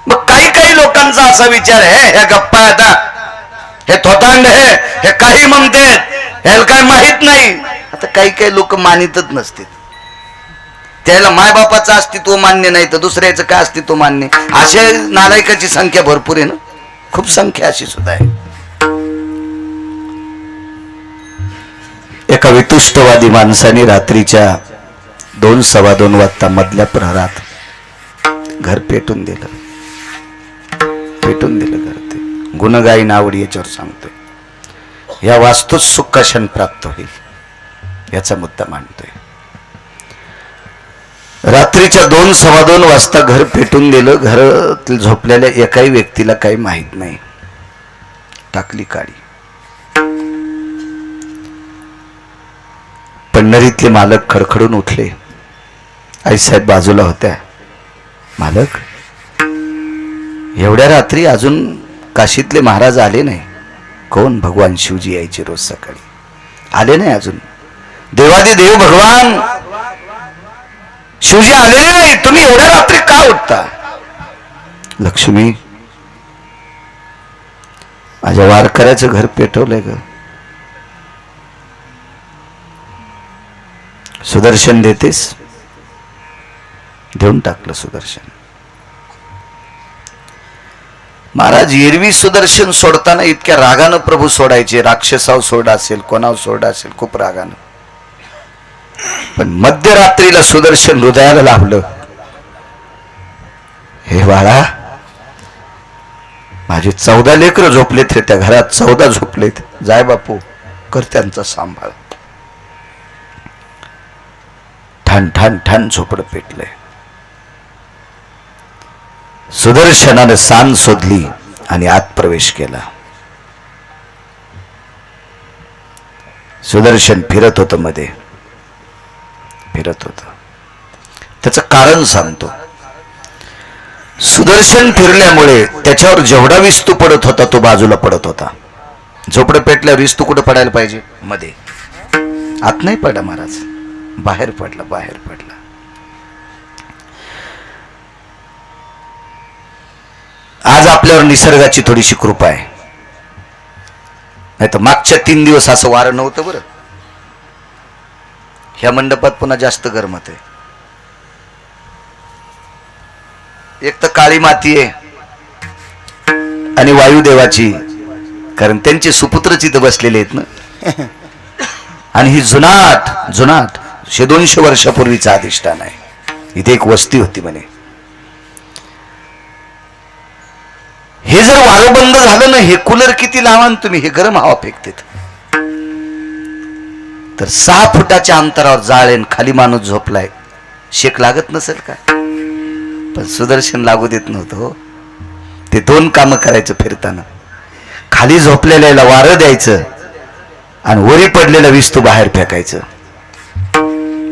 मग काही काही लोकांचा असा विचार आहे, हे गप्पा आता, हे थोतांड आहे, हे काही म्हणतात, ह्याला काय माहित नाही. आता काही काही लोक मानितच नसते, त्याला मायबापाचं अस्तित्व मान्य नाही तर दुसऱ्याचं काय अस्तित्व मान्य. अशा नालायकाची संख्या भरपूर आहे ना, खूप संख्या अशी सुद्धा आहे. एका वितुष्टवादी माणसाने रात्रीच्या 2-2:15 वाजता मधल्या प्रहरात घर पेटून दिलं. पेटून दिलं घर. ते गुणगायी नावडी याच्यावर सांगतोय. या वास्तूत सुख कशाने प्राप्त होईल याचा मुद्दा मांडतोय. रात्रीच्या 2-2:15 वाजता घर पेटून दिलं. घरात झोपलेल्या एकाही व्यक्तीला काही माहित नाही. टाकली काडी. पंढरीतले मालक खडखडून उठले. आईसाहेब बाजूला होत्या. मालक, एवढ्या रात्री अजून काशीतले महाराज आले नाही. कोण? भगवान शिवजी यायचे रोज सकाळी, आले नाही अजून. देवादी देव भगवान शिवजी आले नाही, तुम्ही एवढ्या रात्री का उठता? लक्ष्मी, माझ्या वारकऱ्याचं घर पेटवलंय ग. सुदर्शन देतेस? देऊन टाकलं सुदर्शन. महाराज एरवी सुदर्शन सोडताना इतक्या रागानं प्रभू सोडायचे. राक्षसाव सोडा असेल, कोणावर सोडा असेल, खूप रागानं. पण मध्यरात्रीला सुदर्शन हृदयाला लाभलं. हे बाळा, माझे 14 लेकरं झोपलेत रे, त्या घरात 14 झोपलेत. जाय बापू, कर त्यांचा सांभाळ. ठाण ठाण ठाण झोपड पेटलंय. सुदर्शनाने सान शोधली आणि आत प्रवेश केला. सुदर्शन फिरत होतं, मध्ये फिरत होत. त्याचं कारण सांगतो. सुदर्शन फिरल्यामुळे त्याच्यावर जेवढा विस्तू पडत होता तो बाजूला पडत होता. झोपडं पेटल्यावर विस्तू कुठं पडायला पाहिजे? मध्ये. आत नाही पडला महाराज, बाहेर पडला. बाहेर पडला. आज आपल्यावर निसर्गाची थोडीशी कृपा आहे, नाही तर मागच्या 3 दिवस असं वारं नव्हतं बरं. ह्या मंडपात पुन्हा जास्त गरमत आहे. एक तर काळी माती आहे आणि वायुदेवाची, कारण त्यांचे सुपुत्रच इथं बसलेले आहेत ना. आणि ही जुनाट 100-200 वर्षापूर्वीचा अधिष्ठान आहे. इथे एक वस्ती होती म्हणे. हे जर वारं बंद झालं ना, हे कूलर किती लावा ना तुम्ही, हे गरम हवा फेकतेत. तर 6 फुटाच्या अंतरावर जाळेन खाली माणूस झोपलाय, शेक लागत नसेल का? पण सुदर्शन लागू देत नव्हतं हो. ते 2 कामं करायचं फिरताना, खाली झोपलेल्याला वारं द्यायचं आणि वरी पडलेला विस्तू बाहेर फेकायचं.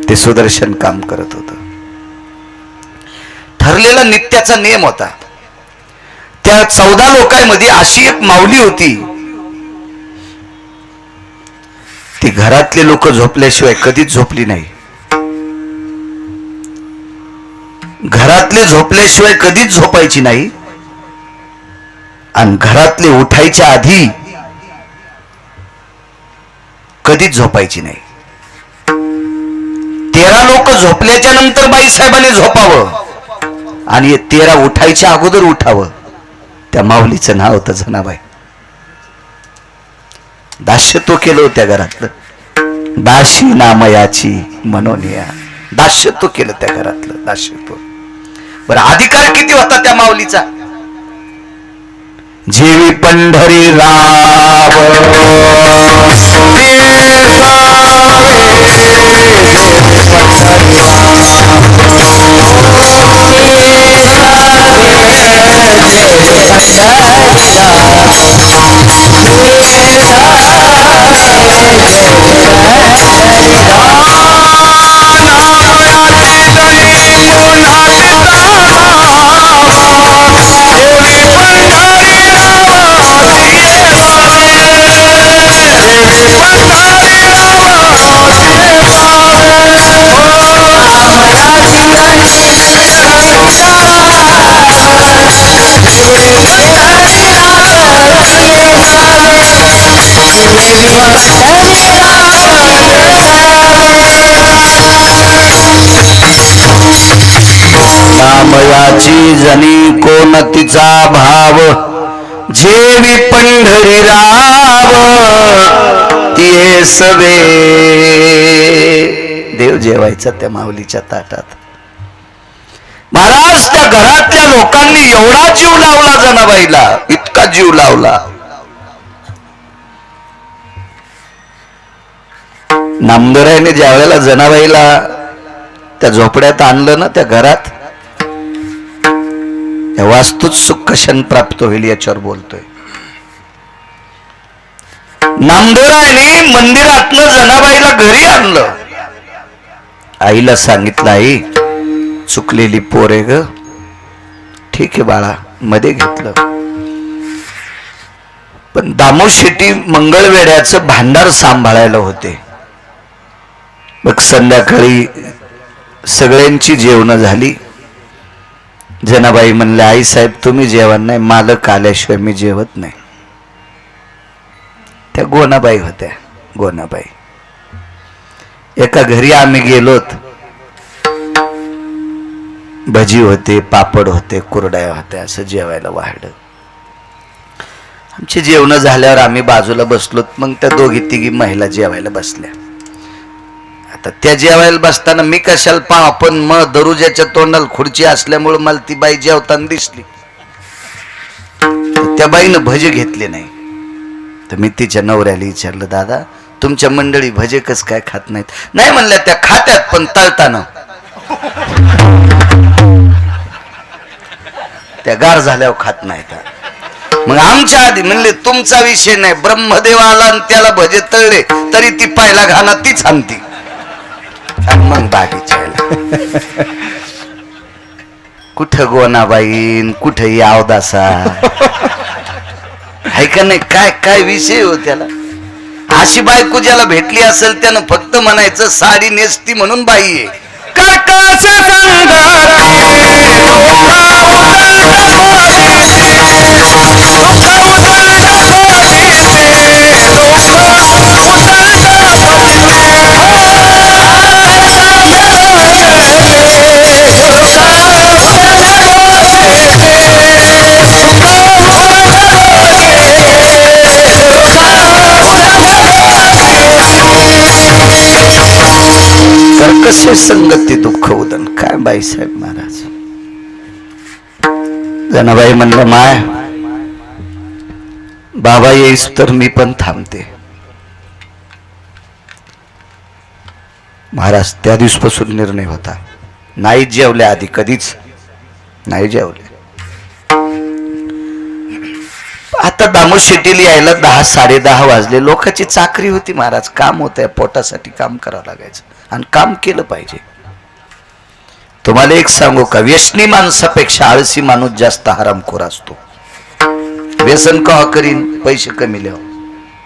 ते सुदर्शन काम करत होतं. ठरलेला नित्याचा नियम होता. त्या 14 लोकांमध्ये अशी एक माऊली होती, ती घरातले लोक झोपल्याशिवाय कधीच झोपली नाही. घरातले झोपल्याशिवाय कधीच झोपायची नाही आणि घरातले उठायच्या आधी कधीच झोपायची नाही. 13 लोक झोपल्याच्या नंतर बाईसाहेबांनी झोपावं आणि 13 उठायच्या अगोदर उठावं. त्या माऊलीचं नाव होतं जनाबाई. दास्यत्व केलं होत्या घरातलं. दाशी नामयाची मनोनिया, दास्यत्व केलं त्या घरातलं, दास्यत्व. बरं, अधिकार किती होता त्या माऊलीचा? जेवी पंढरी राव रामयाची जनी कोण तिचा भाव, जेवी पंढरी राव तिये सवे. देव जेवायचा त्या माऊलीच्या ताटात. महाराज, त्या घरातल्या लोकांनी एवढा जीव लावला जनाबाईला, इतका जीव लावला. नामदेवरायाने ज्या वेळेला जनाबाईला त्या झोपड्यात आणलं ना, त्या घरात, त्या वास्तूच सुख क्षण प्राप्त होईल याच्यावर बोलतोय. नामदेवरायाने मंदिरातनं जनाबाईला घरी आणलं. आईला सांगितलं, आई चुकलेली पोरे ग, ठीक आहे बाळा, मध्ये घेतलं. पण दामो शेट्टी मंगळवेड्याचं भांडार सांभाळायला होते. मग संध्याकाळी सगळ्यांची जेवण झाली. जनाबाई म्हणले, आई साहेब तुम्ही जेवण नाही, मालक आल्याशिवाय मी जेवत नाही. त्या गोनाबाई होत्या, गोनाबाई. एका घरी आम्ही गेलोत, भजी होते, पापड होते, कुरड्या होत्या, असं जेवायला वाढलं. आमची जेवण झाल्यावर आम्ही बाजूला बसलोत. मग त्या 2-3 महिला जेवायला बसल्या. आता त्या जेवायला बसताना मी कशाला पाव, आपण मग दरुजाच्या तोंडाला खुर्ची असल्यामुळे मला ती बाई जेवताना दिसली. त्या बाईनं भजे घेतले नाही. तर मी तिच्या नवऱ्याला विचारलं, दादा तुमच्या मंडळी भजे कस काय खात नाहीत? नाही म्हणल्या, त्या खात्यात पण तळताना. त्या गार झाल्यावर खात नाहीत. मग आमच्या आधी म्हणले, तुमचा विषय नाही, ब्रह्मदेव आला आणि त्याला भजे तळले तरी ती पायला घाना तीच आणती. मग बाकीच्या कुठं गोनाबाईन, कुठं यावदासा, आहे का नाही? काय काय विषय हो त्याला. अशी बायको ज्याला भेटली असेल त्यानं फक्त म्हणायचं, साडी नेसती म्हणून बाई आहे. कसे संगती दुःख उदन. काय बाईसाहेब महाराज. जनाबाई म्हणलं, माय बाबा येईस तर मी पण थांबते. महाराज त्या दिवसापासून निर्णय होता, नाही जेवले आधी, कधीच नाही जेवले. आता दामोद शेट्टीला यायला 10-10:30 वाजले. लोकांची चाकरी होती महाराज, काम होतं, पोटासाठी काम करावं लागायचं आणि काम केलं पाहिजे. तुम्हाला एक सांगू का, व्यसनी माणसापेक्षा आळसी माणूस जास्त हरामखोर असतो. व्यसन का करीन, पैसे कमी लिहा.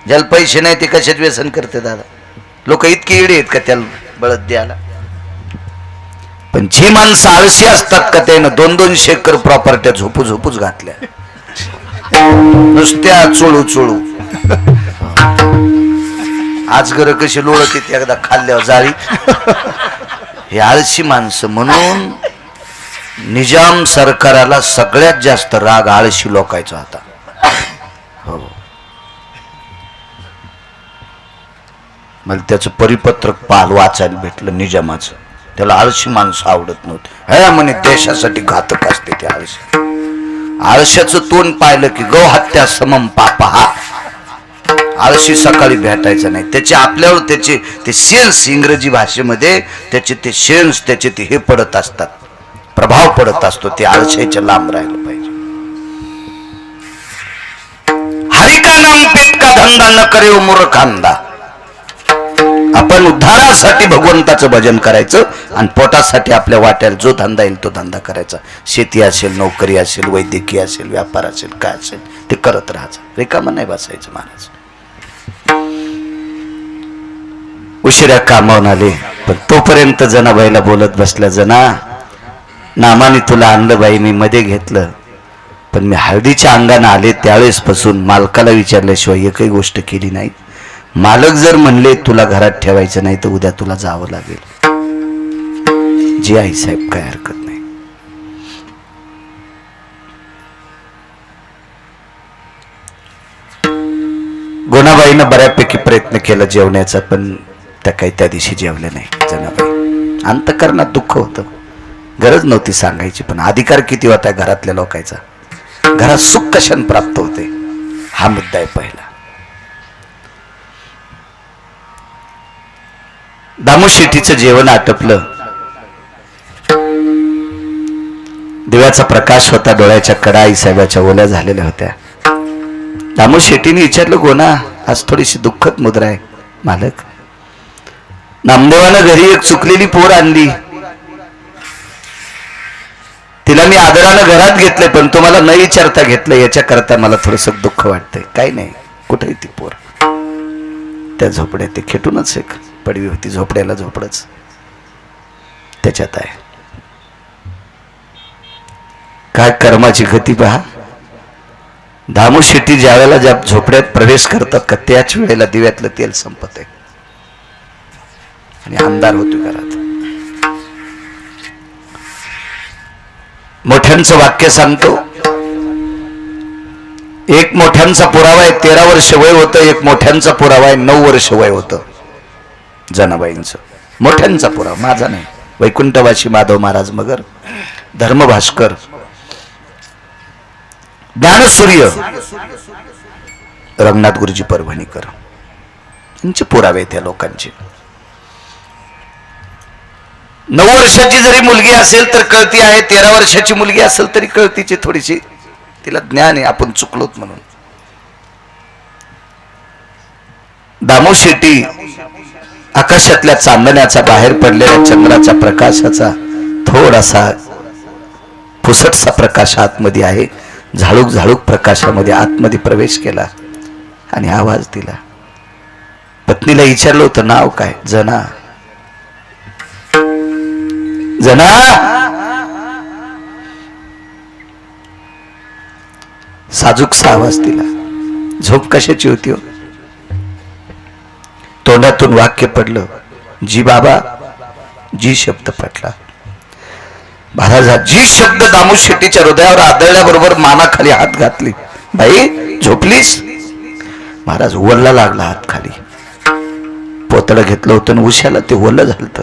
ज्याला पैसे नाही ते कशात व्यसन करते दादा? लोक इतके इडे आहेत का त्याला बळद द्यायला? पण जी माणसं आळशी असतात का त्यानं 200 एकर प्रॉपर्ट्या झोपूच घातल्या, नुसत्या चोळू. आजगर कशी लोळत येते एकदा खाल्ल्यावर जाळी. हे आळशी माणसं. म्हणून निजाम सरकाराला सगळ्यात जास्त राग आळशी लोकांचा होता. हो, मला त्याचं परिपत्रक पाल वाचायला भेटलं निजामाचं. त्याला आळशी माणसं आवडत नव्हती. हे म्हणे देशासाठी घातक असते ते आळशी. आळशाचं तोंड पाहिलं की गौ हत्या समम पापहा. आळशी सकाळी भेटायचं नाही. त्याचे आपल्यावर त्याचे ते सेन्स, इंग्रजी भाषेमध्ये त्याचे ते सेन्स, त्याचे ते हे पडत असतात, प्रभाव पडत असतो. ते आळशाच्या लांब राहिलं पाहिजे. हरि का नाम पेट का धंदा न करे मूर्खांदा. आपण उद्धारासाठी भगवंताचं भजन करायचं आणि पोटासाठी आपल्या वाट्याला जो धंदा येईल तो धंदा करायचा. शेती असेल, नोकरी असेल, वैद्यकीय असेल, व्यापार असेल, काय असेल ते करत राहायचं. रिकामं नाही बसायचं महाराज. उशिरा कामावून आले, पण तोपर्यंत जनाबाईला बोलत बसल्या, जना नामाने तुला आणलं बाई, मी मध्ये घेतलं, पण मी हळदीच्या अंगाने आले त्यावेळेस पासून मालकाला विचारल्याशिवाय एकही गोष्ट केली नाही. मालक जर म्हणले तुला घरात ठेवायचं नाही तर उद्या तुला जावं लागेल. जी आई साहेब, काय हरकत नाही. गोनाबाईनं बऱ्यापैकी प्रयत्न केला जेवण्याचा, पण त्या काही त्या दिवशी जेवल्या नाही जनाबाई. अंतकरणात दुःख होतं, गरज नव्हती सांगायची, पण अधिकार किती होता घरातल्या लोकांचा. घरात सुख कशाने प्राप्त होते हा मुद्दा आहे पहिला. दामोद शेट्टीचं जेवण आटपलं. दिव्याचा प्रकाश होता, डोळ्याच्या कडा आई साहेबाच्या ओल्या झालेल्या होत्या. दामोद शेट्टीने विचारलं, गोना आज थोडीशी दुःखद मुद्रा आहे. मालक, नामदेवानं घरी एक चुकलेली पोर आणली, तिला मी आदरानं घरात घेतलंय, पण तुम्हाला न विचारता घेतलं, याच्याकरता मला थोडस दुःख वाटतंय. काही नाही, कुठे ती पोर? त्या झोपड्यात ते खेटूनच एक पडवी होती, झोपड्याला झोपडच त्याच्यात आहे. काय कर्माची गती पहा. दामोद शेट्टी ज्या वेळेला ज्या झोपड्यात प्रवेश करतात का त्याच वेळेला दिव्यातलं तेल संपत आहे आणि अंधार होतो घरात. मोठ्यांचं वाक्य सांगतो. एक मोठ्यांचा पुरावा आहे 13 वर्ष वय होतं, एक मोठ्यांचा पुरावा आहे 9 वर्ष वय होतं जनाबाईंचं. मोठ्यांचा पुरावा, माझा नाही. वैकुंठवासी माधव महाराज मगर, धर्मभास्कर, ज्ञानसूर्य रंगनाथ गुरुजी परभणीकर यांचे पुरावे त्या लोकांचे. 9 वर्षाची जरी मुलगी असेल तर कळती आहे, 13 वर्षाची मुलगी असेल तरी कळतीची थोडीशी, तिला ज्ञान आहे आपण चुकलोत म्हणून. दामोद शेट्टी आकाशातल्या चांदण्याचा, बाहेर पडलेल्या चंद्राच्या प्रकाशाचा थोडासा फुसटसा प्रकाश आतमध्ये आहे. झाळूक झाळूक प्रकाशामध्ये आतमध्ये प्रवेश केला आणि आवाज दिला. पत्नीला विचारलं होतं, नाव काय? जना. जना. साजूकसा आवाज दिला. झोप कशाची होती हो? तोंडातून वाक्य पडलं, जी बाबा. जी शब्द पडला महाराज. जी शब्द दामोद शेट्टीच्या हृदयावर आदळल्याबरोबर मानाखाली हात घातली. बाई झोपलीस? महाराज ओरला लागला हात खाली. पोतडं घेतलं होतं आणि उशाला ते ओरलं झालं.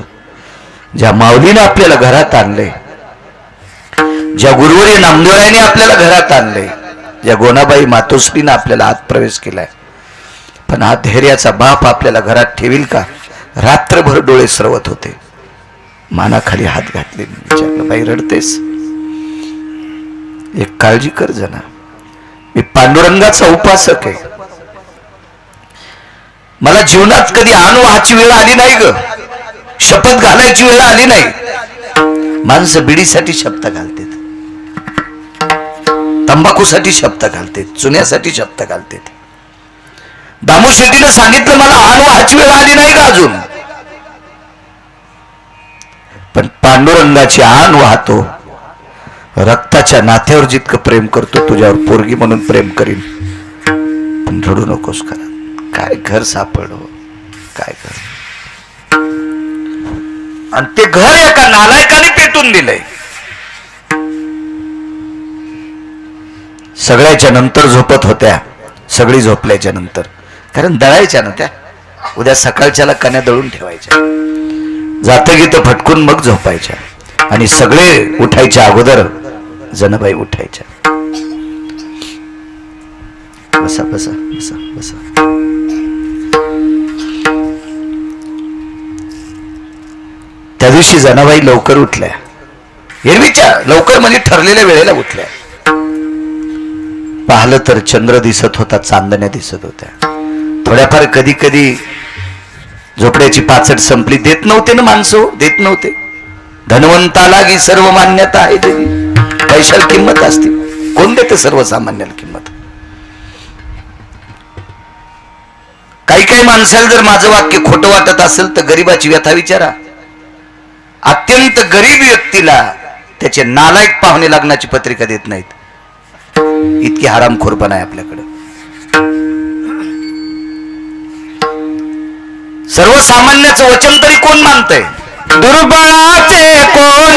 ज्या माऊलीने आपल्याला घरात आणले, ज्या गुरुवरी नामदेवरायाने आपल्याला घरात आणले, या गोनाबाई मातोश्रीनं आपल्याला आत प्रवेश केलाय, पण हा धैर्याचा बाप आपल्याला घरात ठेवील का? रात्रभर डोळे सरवत होते, मानाखाली हात घातले, विचारलं बाई रडतेस? एक काळजी कर जना, मी पांडुरंगाचा उपासक आहे, मला जीवनात कधी अनुभवाची वेळ आली नाही ग, शपथ घालायची वेळ आली नाही. माणसं बिडीसाठी शपथ घालतात, तंबाखूसाठी शपथ घालतात, चुन्यासाठी शपथ घालतात. दामू शेट्टीनं सांगितलं मला अनुभवाची वेळ आली नाही का अजून, पण पांडुरंगाची आण वाहतो, रक्ताच्या नात्यावर जितकं प्रेम करतो तुझ्यावर पोरगी म्हणून प्रेम करीन. पण रडू नकोस करा, काय घर सापडो, काय घर. आणि ते घर एका नालायकाने पेटून दिलंय. सगळ्याच्या नंतर झोपत होत्या, सगळी झोपल्याच्या नंतर, कारण दळायच्या ना त्या, उद्या सकाळच्याला कण्या दळून ठेवायच्या, जातं गीतं फटकून मग झोपायच्या. आणि सगळे उठायच्या अगोदर जनाबाई उठायच्या. बसा बसा बसा बसा. त्या दिवशी जनाबाई लवकर उठल्या, एरवीच्या लवकर म्हणजे ठरलेल्या वेळेला उठल्या. पाहिलं तर चंद्र दिसत होता, चांदण्या दिसत होत्या. थोड्याफार कधी कधी झोपड्याची पाचट संपली, देत नव्हते ना माणसं, देत नव्हते. धनवंताला की सर्व मान्यता आहे, त्याची पैशाला किंमत असते, कोण देते सर्वसामान्याला किंमत. काही काही माणसाला जर माझं वाक्य खोटं वाटत असेल तर गरीबाची व्यथा विचारा. अत्यंत गरीब व्यक्तीला त्याचे नालायक पाहुणे लग्नाची पत्रिका देत नाहीत, इतकी हरामखोरपणा आहे आपल्याकडे. सर्वसामान्याचं वचन तरी कोण मानतंय? दुर्बळाचे कोण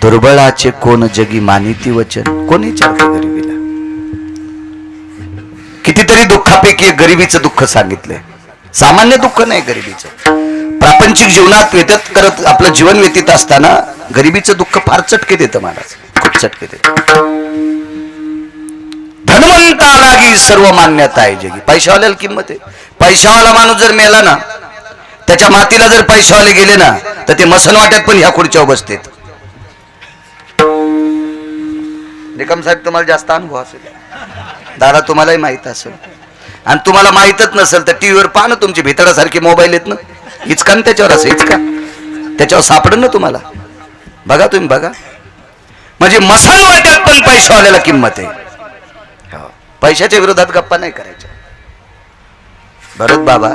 दुर्बळाचे कोण जगी मानिती वचन, कोण विचारतं गरिबीला? कितीतरी दुःखापैकी एक गरिबीचं दुःख सांगितलंय. सामान्य दुःख नाही गरिबीचं. प्रापंचिक जीवनात व्यतीत करत आपलं जीवन व्यतीत असताना गरिबीचं दुःख फार चटके देतं महाराज, खूप चटके देतं. धनवंताला की सर्व मान्यता आहे जगी, पैशावाल्याला किंमत आहे. पैशावाला माणूस जर मेला ना, त्याच्या मातीला जर पैशावाले गेले ना, तर ते मसन वाट्यात पण ह्या खुर्च्या बसतात. निकम साहेब तुम्हाला जास्त अनुभव असेल, दादा तुम्हालाही माहित असेल, आणि तुम्हाला माहितच नसेल तर टीव्हीवर पहा ना, तुमची भितडासारखे मोबाईल येत ना, इचका ना त्याच्यावर, असं इचका त्याच्यावर सापडेल ना तुम्हाला, बघा तुम्ही बघा. म्हणजे मसन वाट्यात पण पैशावाल्याला किंमत आहे. पैशाच्या विरोधात गप्पा नाही करायच्या. भरत बाबा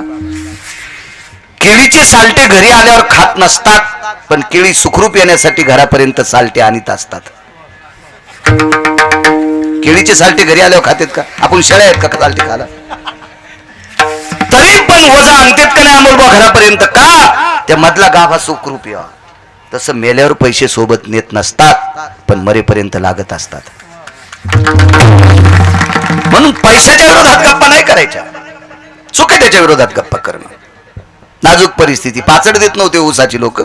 केळीची साल्टे घरी आल्यावर खात नसतात, पण केळी सुखरूप येण्यासाठी घरापर्यंत साल्टे आणीत असतात. केळीचे साल्टे घरी आल्यावर खातेत का? आपण शेळ्या आहेत का साल्टे खाला? तरी पण वजा आणतेत का नाही अमोलबा घरापर्यंत? का? त्या मधला गाभा सुखरूप यावा. तसं मेल्यावर पैसे सोबत नेत नसतात, पण मरेपर्यंत लागत असतात. म्हणून पैशाच्या विरोधात गप्पा नाही करायच्या, चुक आहे त्याच्या विरोधात गप्पा करणं. नाजूक परिस्थिती, पाचड देत नव्हते ऊसाची लोक,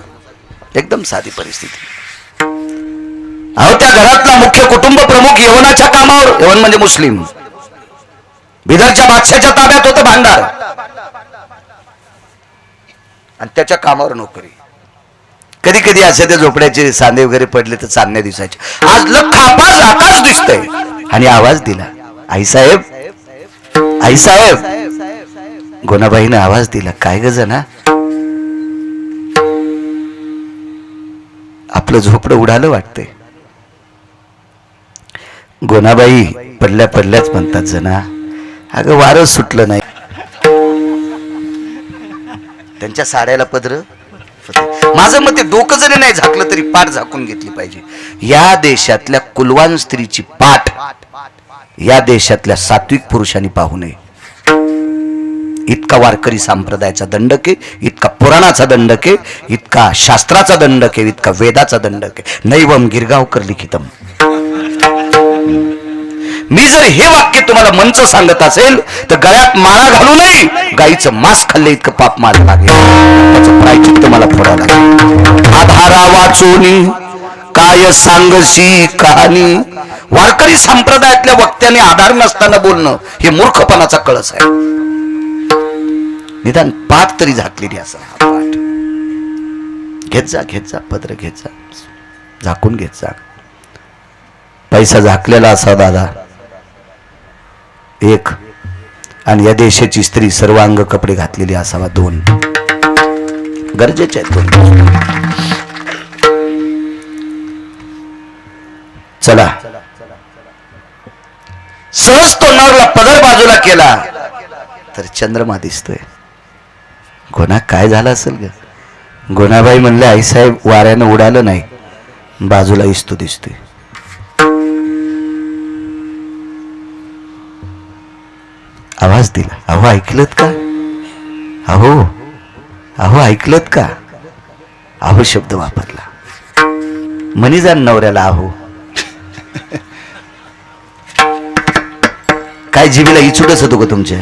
एकदम साधी परिस्थिती. अहो त्या घरातला मुख्य कुटुंब प्रमुख यवनाच्या कामावर, यवन म्हणजे मुस्लिम, बिदरच्या बादशाच्या ताब्यात होतं भांडार, आणि त्याच्या कामावर नोकरी. कधी कधी असे त्या झोपड्याचे सांधे वगैरे पडले तर चांदण्या दिसायचे. आज लखापाज आकाश दिसतंय, आणि आवाज दिला, आई साहेब, आई साहेब. गोनाबाईने आवाज दिला, काय ग जना? आपलं झोपडं उडालं वाटतंय. गोनाबाई पडल्या पडल्याच म्हणतात, जना अगं वारं सुटलं नाही. त्यांच्या साड्याला पदर. माझं मते डोकं जरी नाही झाकलं तरी पाठ झाकून घेतली पाहिजे. या देशातल्या कुलवान स्त्रीची पाठ या देशातल्या सात्विक पुरुषांनी पाहू नये. इतका वारकरी संप्रदायाचा दंडक आहे, इतका पुराणाचा दंडक आहे, इतका शास्त्राचा दंडक आहे, इतका वेदाचा दंडक आहे. नैवम गिरगावकर लिखितम. मी जर हे वाक्य तुम्हाला मंच सांगत असेल तर गळ्यात माळा घालू नये, गाईचं मांस खाल्ले इतकं पाप मला लागेल, त्याचं प्रायचित्त मला फोडावं लागेल. आधारा वाचून काय सांगशी कहाणी. वारकरी संप्रदायातल्या वक्त्याने आधार नसताना बोलणं हे मूर्खपणाचा कळस आहे. निदान पाठ तरी झाकलेली असं. पाठ घेत जा पत्र घेत जा, झाकून घेत जा. पैसा झाकलेला असा दादा एक, आणि या देशाची स्त्री सर्वांग कपडे घातलेली असावा दोन. गरजेचे आहेत दोन. चला सहज तोंडावरला पदर बाजूला केला तर चंद्रमा दिसतोय. गोना काय झाला असेल ग? गोनाबाई म्हणले आईसाहेब वाऱ्यानं उडालं नाही, बाजूला इस्तू दिसतोय. आवाज दिला. अहो ऐकलत का? अहो ऐकलत का? अहो शब्द वापरला. म्हणी जा नवऱ्याला अहो. काय जीबीला इचुडच होतो का तुमच्या?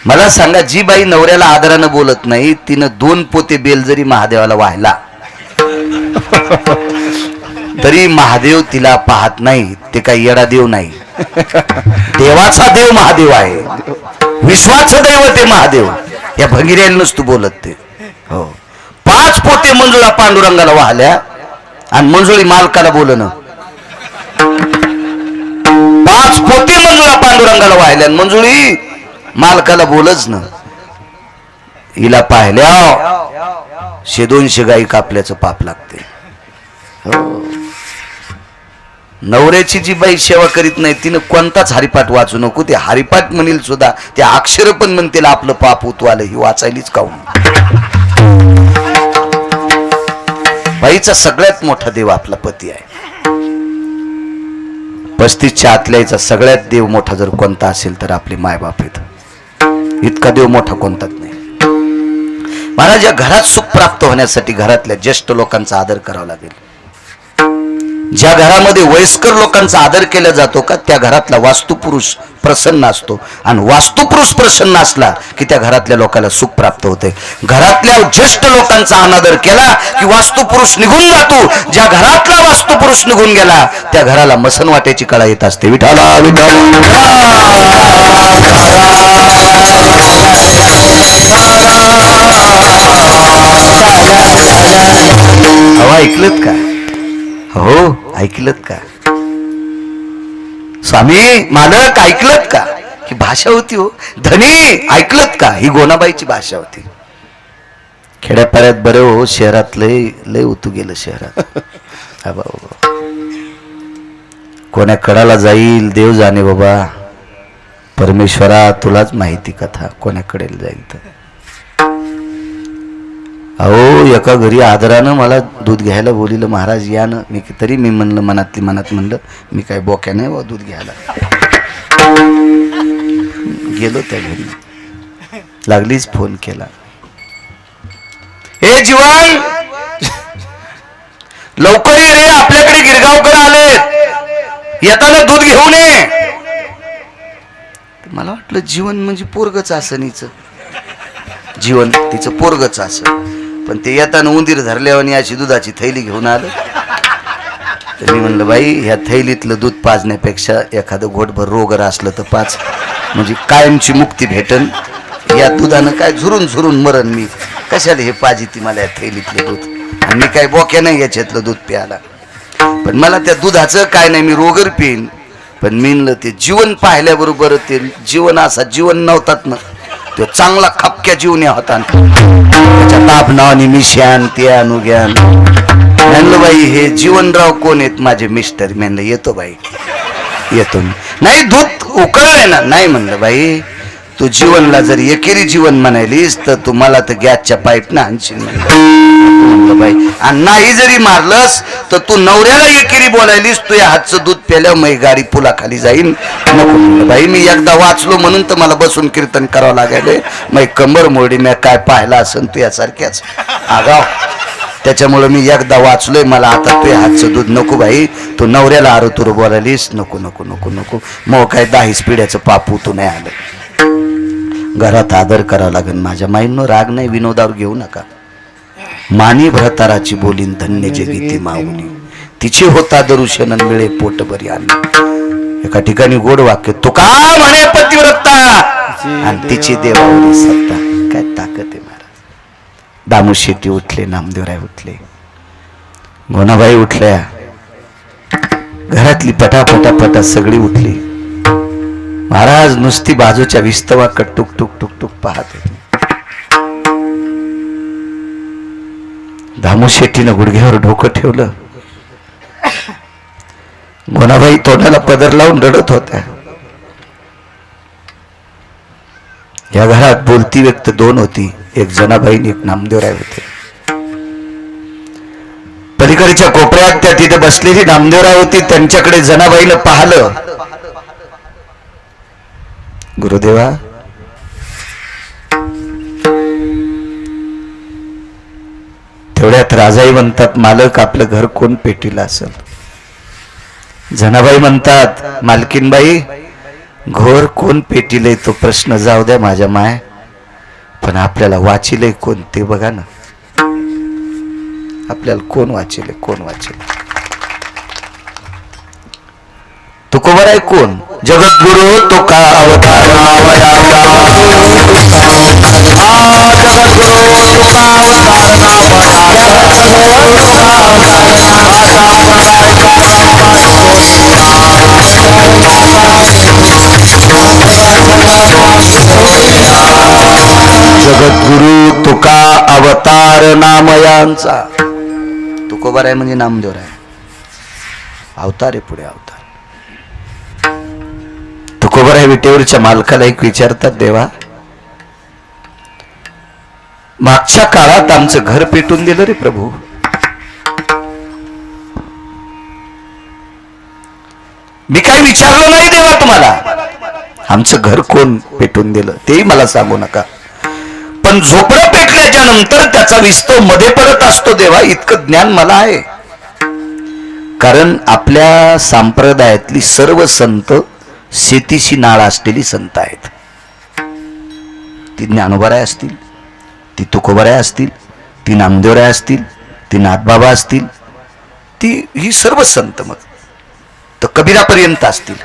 मला सांगा, जी बाई नवऱ्याला आदरानं बोलत नाही तिनं 2 पोते बेल जरी महादेवाला वाहिला तरी महादेव तिला पाहत नाही. ते काही येडा देव नाही, देवाचा देव महादेव आहे. विश्वाचं देव ते महादेव. या भंगिऱ्याला नसतो बोलत ते. हो, 5 पोते मंजुळा पांडुरंगाला वाहल्या आणि मंजुळी मालकाला बोलणं. 5 पोते मंजुळा पांडुरंगाला वाहिल्या, मंजुळी मालकाला बोलच ना. हिला पाहिल्या 100-200 गाई कापल्याचं पाप लागते. हो, नवऱ्याची जी बाई सेवा करीत नाही तिनं कोणताच हरिपाठ वाचू नको. ते हरिपाठ म्हणील सुद्धा त्या अक्षर पण म्हणतील आपलं पाप उतवालं, ही वाचायलीच काऊन. बाईचा सगळ्यात मोठा देव आपला पती आहे. 35च्या आतल्याचा सगळ्यात देव मोठा जर कोणता असेल तर आपले मायबाप आहेत. इतका देव मोठा कोणताच नाही. महाराज, या घरात सुख प्राप्त होण्यासाठी घरातल्या ज्येष्ठ लोकांचा आदर करावा लागेल. ज्या घरामध्ये वयस्कर लोकांचा आदर केला जातो का त्या घरातला वास्तुपुरुष प्रसन्न असतो, आणि वास्तुपुरुष प्रसन्न असला की त्या घरातल्या लोकांना सुख प्राप्त होते. घरातल्या ज्येष्ठ लोकांचा अनादर केला की वास्तुपुरुष निघून जातो. ज्या घरातला वास्तुपुरुष निघून गेला त्या घराला मसनवाट्याची कळा येत असते. विठाला विठाला. अहो ऐकलत का? हो ऐकलत का? स्वामी मालक ऐकलत का? ही भाषा होती. हो धनी ऐकलत का? ही गोनाबाईची भाषा होती. खेड्यापाड्यात बरे हो, शहरात लय उतू गेलं शहरात. कोण्या कडाला जाईल देव जाणे बाबा. परमेश्वरा तुलाच माहिती कथा कोण्याकडे जाईल तर. अहो एका घरी आदरानं मला दूध घ्यायला बोलिलं महाराज या ना. मी म्हणलं मनातली मनात म्हणलं मी काय बोक्या नाही व दूध घ्यायला. गेलो त्या घरी, लागलीच फोन केला. हे जीवन लवकर ये रे, आपल्याकडे गिरगावकर आले, येताना दूध घेऊन ये. मला वाटलं जीवन म्हणजे पोरगच असं नीच, जीवन तिचं पोरगच असं. पण ते येताना उंदीर धरल्यावर अशी दुधाची थैली घेऊन आलं. तर मी म्हणलं बाई ह्या थैलीतलं दूध पाजण्यापेक्षा एखादं घोटभर रोगर असलं तर पाच, म्हणजे कायमची मुक्ती भेटन. या दुधानं काय झुरून झुरून मरण, मी कशाला हे पाजी ती मला या थैलीतलं दूध. आणि मी काय बोक्या नाही याच्यातलं दूध प्यायला. पण मला त्या दुधाचं काय नाही, मी रोगर पिईन. पण मी म्हणलं ते जीवन पाहिल्याबरोबर ते जीवन असा जीवन नव्हतात ना, तो चांगला खपक्या जीवन्या होता. त्याच्या ताप नावाने मिशान ते अनुज्ञान. म्हणलं बाई हे जीवनराव कोण आहेत? माझे मिस्टर. म्हणलं येतो बाई येतो. नाही दूध उकळलंय ना? नाही. म्हणलं बाई तू जीवनला जर एकेरी जीवन म्हणायलीस तर तू मला तर गॅसच्या पाईप ना आणशील. म्हणलं बाई आणि नाही जरी मारलंस तर तू नवऱ्याला एकेरी बोलायलीस, तू या हातचं दूध पेल्यावर मी गाडी पुलाखाली जाईन. नको म्हणलं बाई, मी एकदा वाचलो म्हणून तर मला बसून कीर्तन करावं लागेल. मग कंबर मोडी मी काय पाहिला असन तू यासारख्याच आगाव. त्याच्यामुळे मी एकदा वाचलोय. मला आता तू हातचं दूध नको बाई. तू नवऱ्याला आरो तुर बोलालीस. नको नको नको नको. मग काय 10 पिढ्याचं पाप तू नाही आलं. घरात आदर करावा लागेल. माझ्या माईंनो राग नाही, विनोदावर घेऊ नका. मानी भ्रताराची बोलीन धन्य जगी ती माऊली, तिची होता दरुशन मिळे पोट बरी आली. एका ठिकाणी गोड वाक्य तुका म्हणे पतिव्रता आणि तिची देवावरी सत्ता. काय ताकद आहे महाराज. दामू शेट्टी उठले, नामदेवराय उठले, गोनाबाई उठल्या, घरातली पटापटा पटा सगळी उठली. महाराज नुसती बाजूच्या विस्तवाकडे टुक टुक टुक टुक पाहत होते. दामू शेट्टीनं गुडघ्यावर डोकं ठेवलं. गोनाबाई तोंडाला पदर लावून रडत होत्या. या घरात बोलती व्यक्ती 2 होती, एक जनाबाई आणि एक नामदेवराय होते. पलीकडच्या कोपऱ्यात त्या तिथे बसलेली नामदेवराय होती. त्यांच्याकडे जनाबाईनं पाहिलं. गुरुदेवा, तेवढ्यात राजाई म्हणतात मालक आपलं घर कोण पेटीला असेल. जनाबाई म्हणतात मालकीनबाई घोर कोण पेटीलय तो प्रश्न जाऊ द्या माझ्या माय, पण आपल्याला वाचिलय कोण ते बघा ना. आपल्याला कोण वाचिले, कोण वाचिले. तुकोबर आहे कोण? जगद्गुरु तुका अवतार नामयाचा. जगद्गुरु तुका अवतार नामयांचा. तुकोबर आहे म्हणजे नामदेव आहे. अवतार आहे, पुढे अवतार. तुकोबर आहे विटेवरच्या मालकाला एक विचारतात, देवा मागच्या काळात आमचं घर पेटून दिलं रे प्रभू. मी काय विचारलं नाही देवा तुम्हाला, आमचं घर कोण पेटून दिलं तेही मला सांगू नका. पण झोपडं पेटल्याच्या नंतर त्याचा विस्तव मध्ये पडत असतो देवा, इतकं ज्ञान मला आहे. कारण आपल्या संप्रदायातली सर्व संत शेतीशी नाळ असलेली संत आहेत. ती ज्ञानोबाराय असतील, ती तुकोबाराय असतील, ती नामदेवराय असतील, ती नाथबाबा असतील, ती ही सर्व संत मग तर कबीरापर्यंत असतील,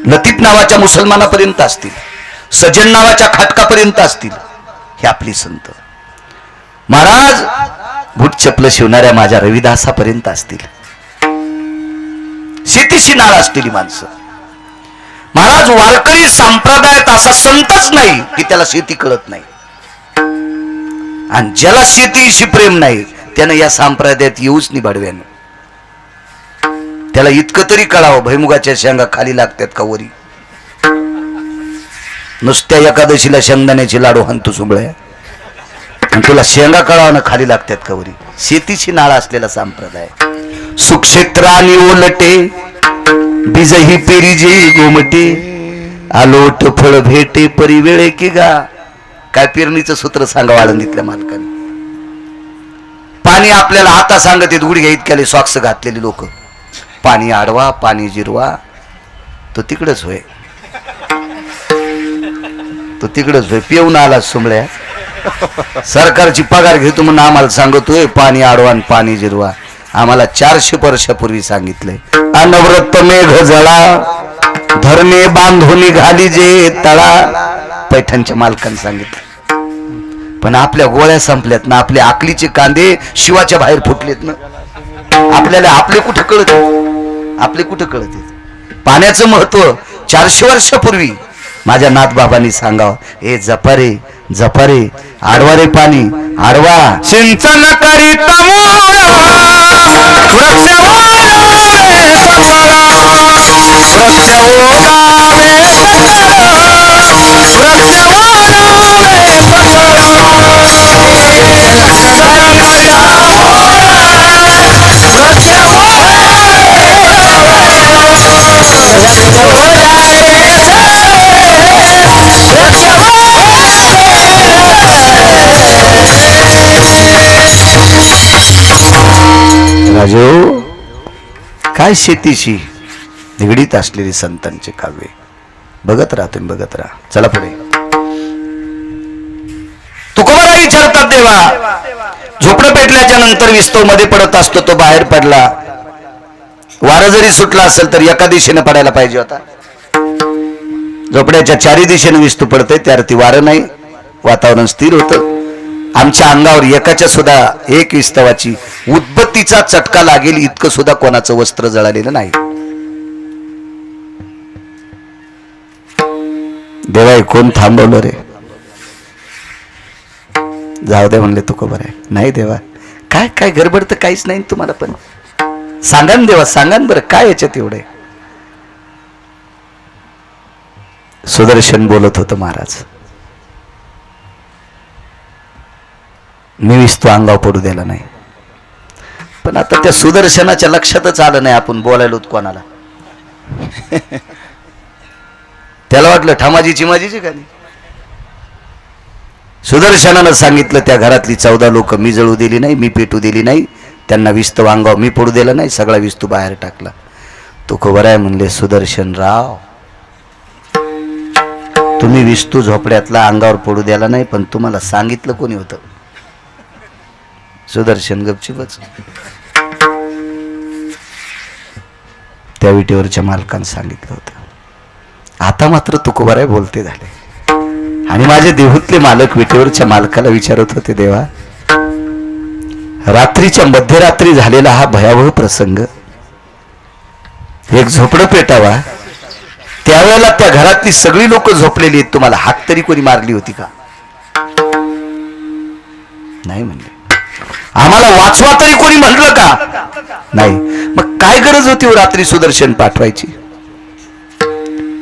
लतीफ नावाच्या मुसलमानापर्यंत असतील, सजन नावाच्या खाटकापर्यंत असतील. हे आपली संत. महाराज बूट चपल शिवणाऱ्या माझ्या रविदासापर्यंत असतील. शेतीशी नाळ असलेली माणसं. महाराज वारकरी संप्रदायात असा संतच नाही की त्याला शेती कळत नाही. आणि ज्याला शेतीशी प्रेम नाही त्यानं या संप्रदायात येऊच नाही भाडव्यानं. त्याला इतकं तरी कळावं भैमुगाच्या शेंगा खाली लागतात का वरी. नुसत्या एकादशीला शेंगदाण्याची लाडू हंतू सुबळ्या आणि तुला शेंगा कळावं खाली लागतात का वरी. शेतीची नाळ असलेला संप्रदाय. सुक्षेत्रानी ओलटे बीजही पेरीजे गोमटे आलोट फळ भेटे परी वेळे की गा. काय पेरणीचं सूत्र सांगा आळंदीतल्या मालकाने. पाणी आपल्याला आता सांगत येत गुडघ्या इतक्याले सॉक्स घातलेली लोक. पाणी आडवा, पाणी जिरवा. तो तिकडच होय, तो तिकडच होय. पिऊन आला सुमळ्या. सरकारची पगार घेतो म्हणून आम्हाला सांगतोय पाणी आडवा आणि पाणी जिरवा. आम्हाला 400 वर्षापूर्वी सांगितलंय. अनवरत मेघ जळा धरणे बांधून घाली जे तळा. पैठणच्या मालकाने सांगितलं. पण आपल्या गोळ्या संपल्यात ना, आपल्या आकलीचे कांदे शिवाच्या बाहेर फुटलेत ना. आपल्याला आपले कुठं कळत, आपले कुठं कळत. पाण्याचं महत्व 400 वर्षापूर्वी माझ्या नाथबाबांनी सांगावं. ए जपारे जपारे आडवा रे पाणी आडवा. सिंचन करीता राजो, काय शेतीशी निगडीत असलेली संतांचे काव्य बघत राहा तुम्ही, बघत राहा. चला पुढे. तुकोबारा विचारतात देवा, झोपडं पेटल्याच्या नंतर विस्तव मध्ये पडत असतो, तो बाहेर पडला, वारं जरी सुटला असेल तर एका दिशेने पडायला पाहिजे होता. झोपड्याच्या चारी दिशेने विस्तू पडते, त्यावरती वारं नाही, वातावरण स्थिर होतं. आमच्या अंगावर एकाच्या सुद्धा एक विस्तवाची उदबत्तीचा चटका लागेल इतकं सुद्धा कोणाचं वस्त्र जळालेलं नाही. देवा कोण थांबवलं रे? जाऊ दे म्हणले तुकोबार आहे. नाही देवा, काय काय गडबड तर काहीच नाही तुम्हाला, पण सांगा ना देवा, सांगा ना बरं काय याच्यात एवढे. सुदर्शन बोलत होतं, महाराज मी विस्तू अंगावर पडू द्यायला नाही, पण आता त्या सुदर्शनाच्या लक्षातच आलं नाही आपण बोलायलो कोणाला. त्याला वाटलं ठामाजीची माझीची का नाही. सुदर्शनानं सांगितलं त्या घरातली 14 लोक मी जळू दिली नाही, मी पेटू दिली नाही, त्यांना विस्तू अंगावर मी पडू दिला नाही, सगळा विस्तू बाहेर टाकला. तुकोबार आहे म्हणले, सुदर्शन राव तुम्ही विस्तू झोपड्यातला अंगावर पडू द्याला नाही, पण तुम्हाला सांगितलं कोणी होतं? सुदर्शन गपचिपच त्या विटेवरच्या मालकानं सांगितलं होतं. आता मात्र तुकोबाराय बोलते झाले आणि माझे देहूतले मालक विटेवरच्या मालकाला विचारत होते, देवा रात्रीच्या मध्यरात्री झालेला हा भयावह प्रसंग, एक झोपडं पेटावा, त्यावेळेला त्या घरातली सगळी लोक झोपलेली आहेत, तुम्हाला हाक तरी कोणी मारली होती का? नाही म्हणले. आम्हाला वाचवा तरी कोणी म्हटलं का? नाही. मग काय गरज होती रात्री सुदर्शन पाठवायची?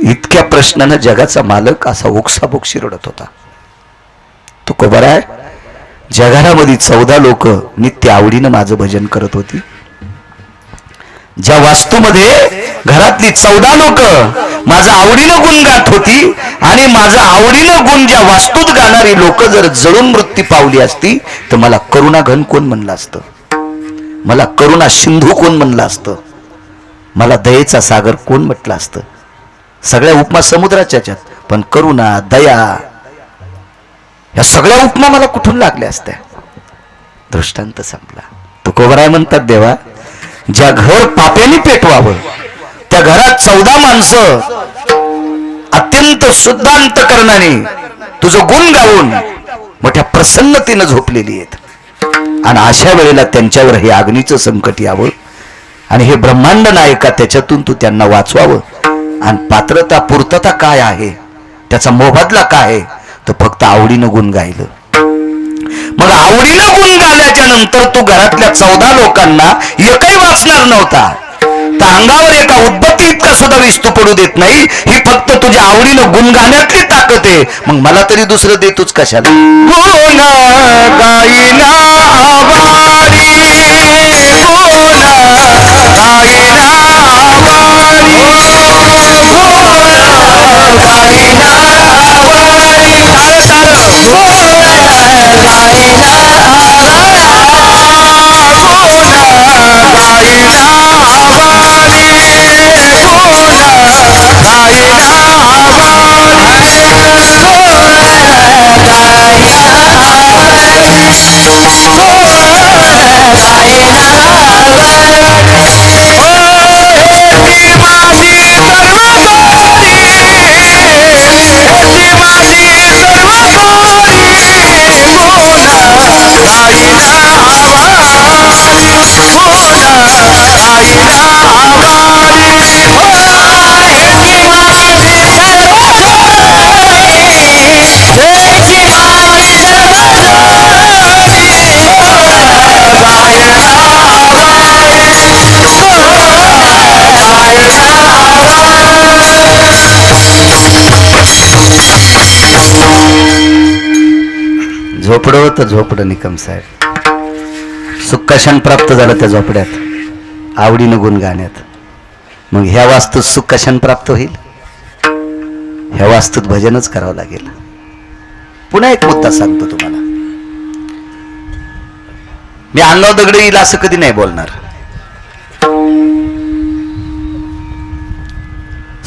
इतक्या प्रश्नानं जगाचा मालक असा ओक्साबोक्षी रडत होता. तुकोबार आहे, जगामध्ये 14 लोक नित्य आवडीनं माझं भजन करत होती. ज्या वास्तूमध्ये घरातली 14 लोक माझं आवडीनं गुण गात होती, आणि माझं आवडीनं गुण ज्या वास्तूत गाणारी लोक जर जळून मृत्यू पावली असती तर मला करुणा घन कोण म्हणलं असतं? मला करुणा सिंधू कोण म्हणलं असतं? मला दयेचा सागर कोण म्हटलं असतं? सगळ्या उपमा समुद्राच्या ह्याच्यात, पण करुणा दया या सगळ्या उपमा मला कुठून लागल्या असत्या? दृष्टांत संपला. तुकोबार आहे म्हणतात, देवा ज्या घर पाप्याने पेटवावं त्या घरात 14 माणसं अत्यंत शुद्ध अंतकरणाने तुझं गुण गाऊन मोठ्या प्रसन्नतेनं झोपलेली आहेत, आणि अशा वेळेला त्यांच्यावर हे अग्नीचं संकट यावं आणि हे ब्रह्मांड नायका त्याच्यातून तू त्यांना वाचवावं. आणि पात्रता पूर्तता काय आहे, त्याचा मोबदला काय आहे? तर फक्त आवडीनं गुण गायलं. मग आवडीनं गुण गाल्याच्या नंतर तू घरातल्या 14 लोकांना एकही वाचणार नव्हता, तर अंगावर एका उदबत्ती इतका सुद्धा विस्तू पडू देत नाही. ही फक्त तुझ्या आवडीनं गुण गाण्यातली ताकद आहे. मग मला तरी दुसरं देतोच कशाला? गुण गाईला आवारी, गुण गाईला झोपडं होतं, झोपडं निकम साहेब सुख प्राप्त झालं त्या झोपड्यात आवडीनं गुण गाण्यात. मग ह्या वास्तूत सुख प्राप्त होईल? ह्या वास्तूत भजनच करावं लागेल. पुन्हा एक मुद्दा सांगतो तुम्हाला. मी अंगावर दगड येईल असं कधी नाही बोलणार.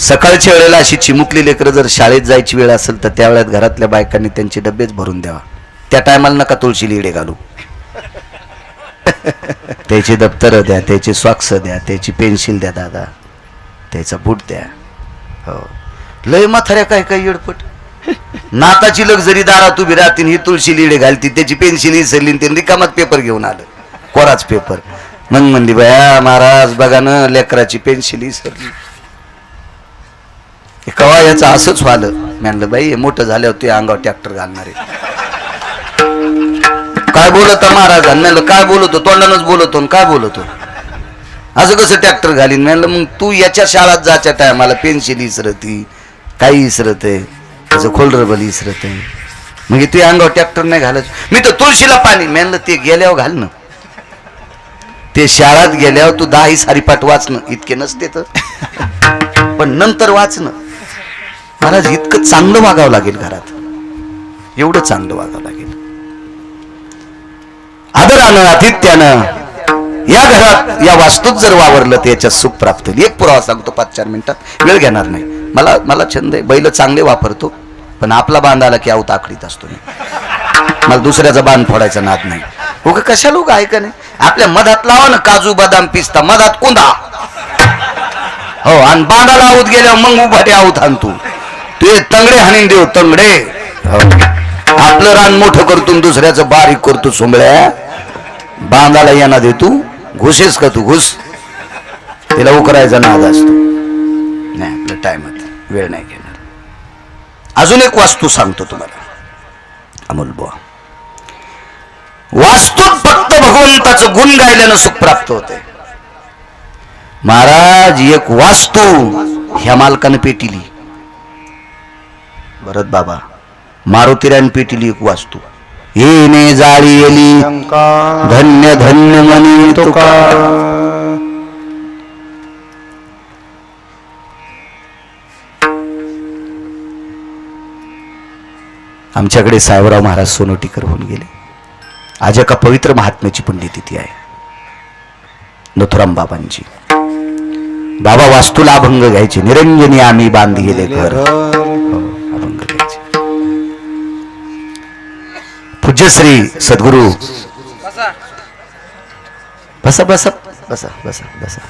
सकाळच्या वेळेला अशी चिमुकली लेकरं जर शाळेत जायची वेळ असेल तर त्यावेळेत घरातल्या बायकांनी त्यांचे डबेच भरून द्यावा. त्या टायमाला नका तुळशी लिडे घालू. त्याची दप्तर द्या, त्याची सॉक्स द्या, त्याची पेन्सिल द्या दादा, त्याचा बूट द्या. हो लय म्हाताऱ्या काय काय येडपट. नाताची लक्झरी दारात उभी राहतील, ही तुळशी लिडे घालती, त्याची पेन्सिल इसरली, ते रिकामात पेपर घेऊन आलं, कोराच पेपर. मग म्हणली बाया महाराज बघा ना लेकराची पेन्सिल इसरली. कवा याचं असंच व्हालं. म्हणलं बाई मोठं झाल्यावर ते अंगावर ट्रॅक्टर घालणारे. काय बोलत महाराज? म्हणलं काय बोलतो, तोंडानच बोलतो, काय बोलतो, असं कसं ट्रॅक्टर घालीन? म्हणलं मग तू याच्या शाळेत जायच्या टायमाला पेन्सिल इसरती, काही इसरत आहे, त्याचं खोलरबल इसरत आहे, मग तू अंगावर ट्रॅक्टर नाही घालायचं. मी तर तुळशीला पाणी. म्हणलं ते गेल्यावर घाल ना, ते शाळेत गेल्यावर तू 10 सारीपाठ वाचणं इतके नसते तर, पण नंतर वाचणं. महाराज इतकं चांगलं वागावं लागेल घरात, एवढं चांगलं वागावं लागेल. आदरानं आतिथ्यानं या घरात या वास्तूत जर वावरलं तर याच्यात सुख प्राप्त होईल. एक पुरावा सांगतो 5-4 मिनिटात, वेळ घेणार नाही. मला छंद आहे, बैल चांगले वापरतो, पण आपला बांध आला की आऊत आखडीत असतो. मला दुसऱ्याचा बांध फोडायचा नाद नाही. हो का? कशा लोक आहे का नाही? आपल्या मधात लावा ना काजू बदाम पिस्ता, मधात कोंदा. हो आणि बांधाला आऊत गेल्यावर मग उभाटे आऊत आणतो. तू तंगडे हाणीन देव तंगडे. आपलं रान मोठं करतो, दुसऱ्याचं बारीक करतो. सोंबळ्या बांधाला येणार दे तू, घुसेस का तू? घुस. तिला उकरायचा नाद असतो. नाही आपल्या टायमात वेळ नाही घेणार. अजून एक वास्तू सांगतो तुम्हाला अमोल बुवा. वास्तूत फक्त भगवंताचं गुण गायल्यानं सुख प्राप्त होते. महाराज एक वास्तू ह्या मालकानं पेटिली. भरत बाबा मारुतीरान पेटिली एक वास्तू. येणे जाळी येली धन्य धन्य मनी तुका. आमच्याकडे साहेबराव महाराज सोनोटीकर होऊन गेले. आज एका पवित्र महात्म्याची पुण्यतिथी आहे, नथुराम बाबांची. बाबा वास्तूला अभंग घ्यायचे. निरंजनी आम्ही बांधी गेले घर. अभंग घ्यायचे. पूज्यश्री सद्गुरु बसा बसा बसा बसा बसा.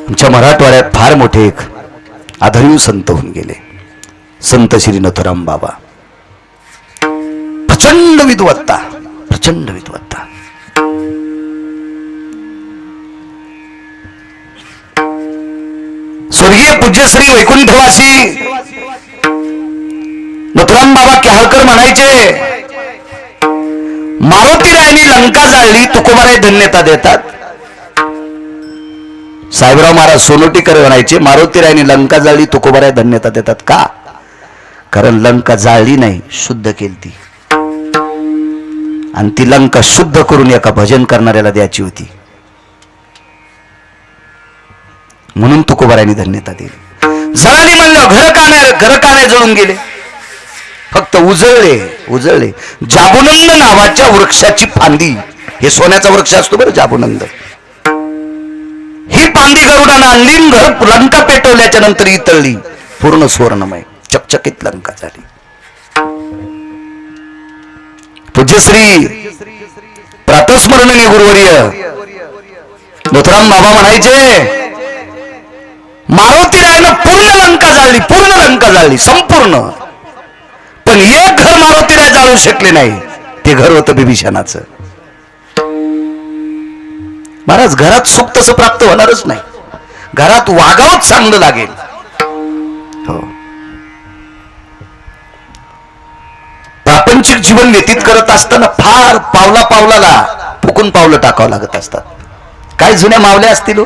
आमच्या मराठवाड्यात फार मोठे एक आदरणीय संत होऊन गेले, संत श्री नथुराम बाबा. प्रचंड विद्वत्ता, प्रचंड विद्वत्ता. स्वर्गीय पूज्यश्री वैकुंठवासी नथुराम बाबा केहळकर म्हणायचे, मारुतीरायांनी लंका जाळली तुकोबाराय धन्यता देतात. साहेबराव महाराज सोनोटीकर म्हणायचे, मारुतीरायांनी लंका जाळली तुकोबाराय धन्यता देतात. का? कारण लंका जाळली नाही, शुद्ध केली ती. आणि ती लंका शुद्ध करून एका भजन करणाऱ्याला द्यायची होती, म्हणून तुकोबारायांनी धन्यता दिली. जळाली म्हणलं घर काने जळून गेले, फक्त उजळले. जाबुनंद नावाच्या वृक्षाची फांदी, हे सोन्याचा वृक्ष असतो बरं जाबुनंद, ही फांदी गरुडानं आणली. लंका पेटवल्याच्या नंतर ही तळली, पूर्ण सुवर्णमय चकचकीत लंका झाली. पूज्यश्री प्रातस्मरणीय गुरुवर्य नथुराम बाबा म्हणायचे, मारुतीरायानं पूर्ण लंका जाळली संपूर्ण. पण एक घर मारुतीराय जाळू शकले नाही, ते घर होतं बिभीषणाचं. महाराज घरात सुख तसं प्राप्त होणारच नाही, घरात वागावंच चांगलं लागेल. हो, प्रापंचिक जीवन व्यतीत करत असताना फार पावलाला फुकून पावलं टाकावं लागत असतात. काय जुन्या मावल्या असतील,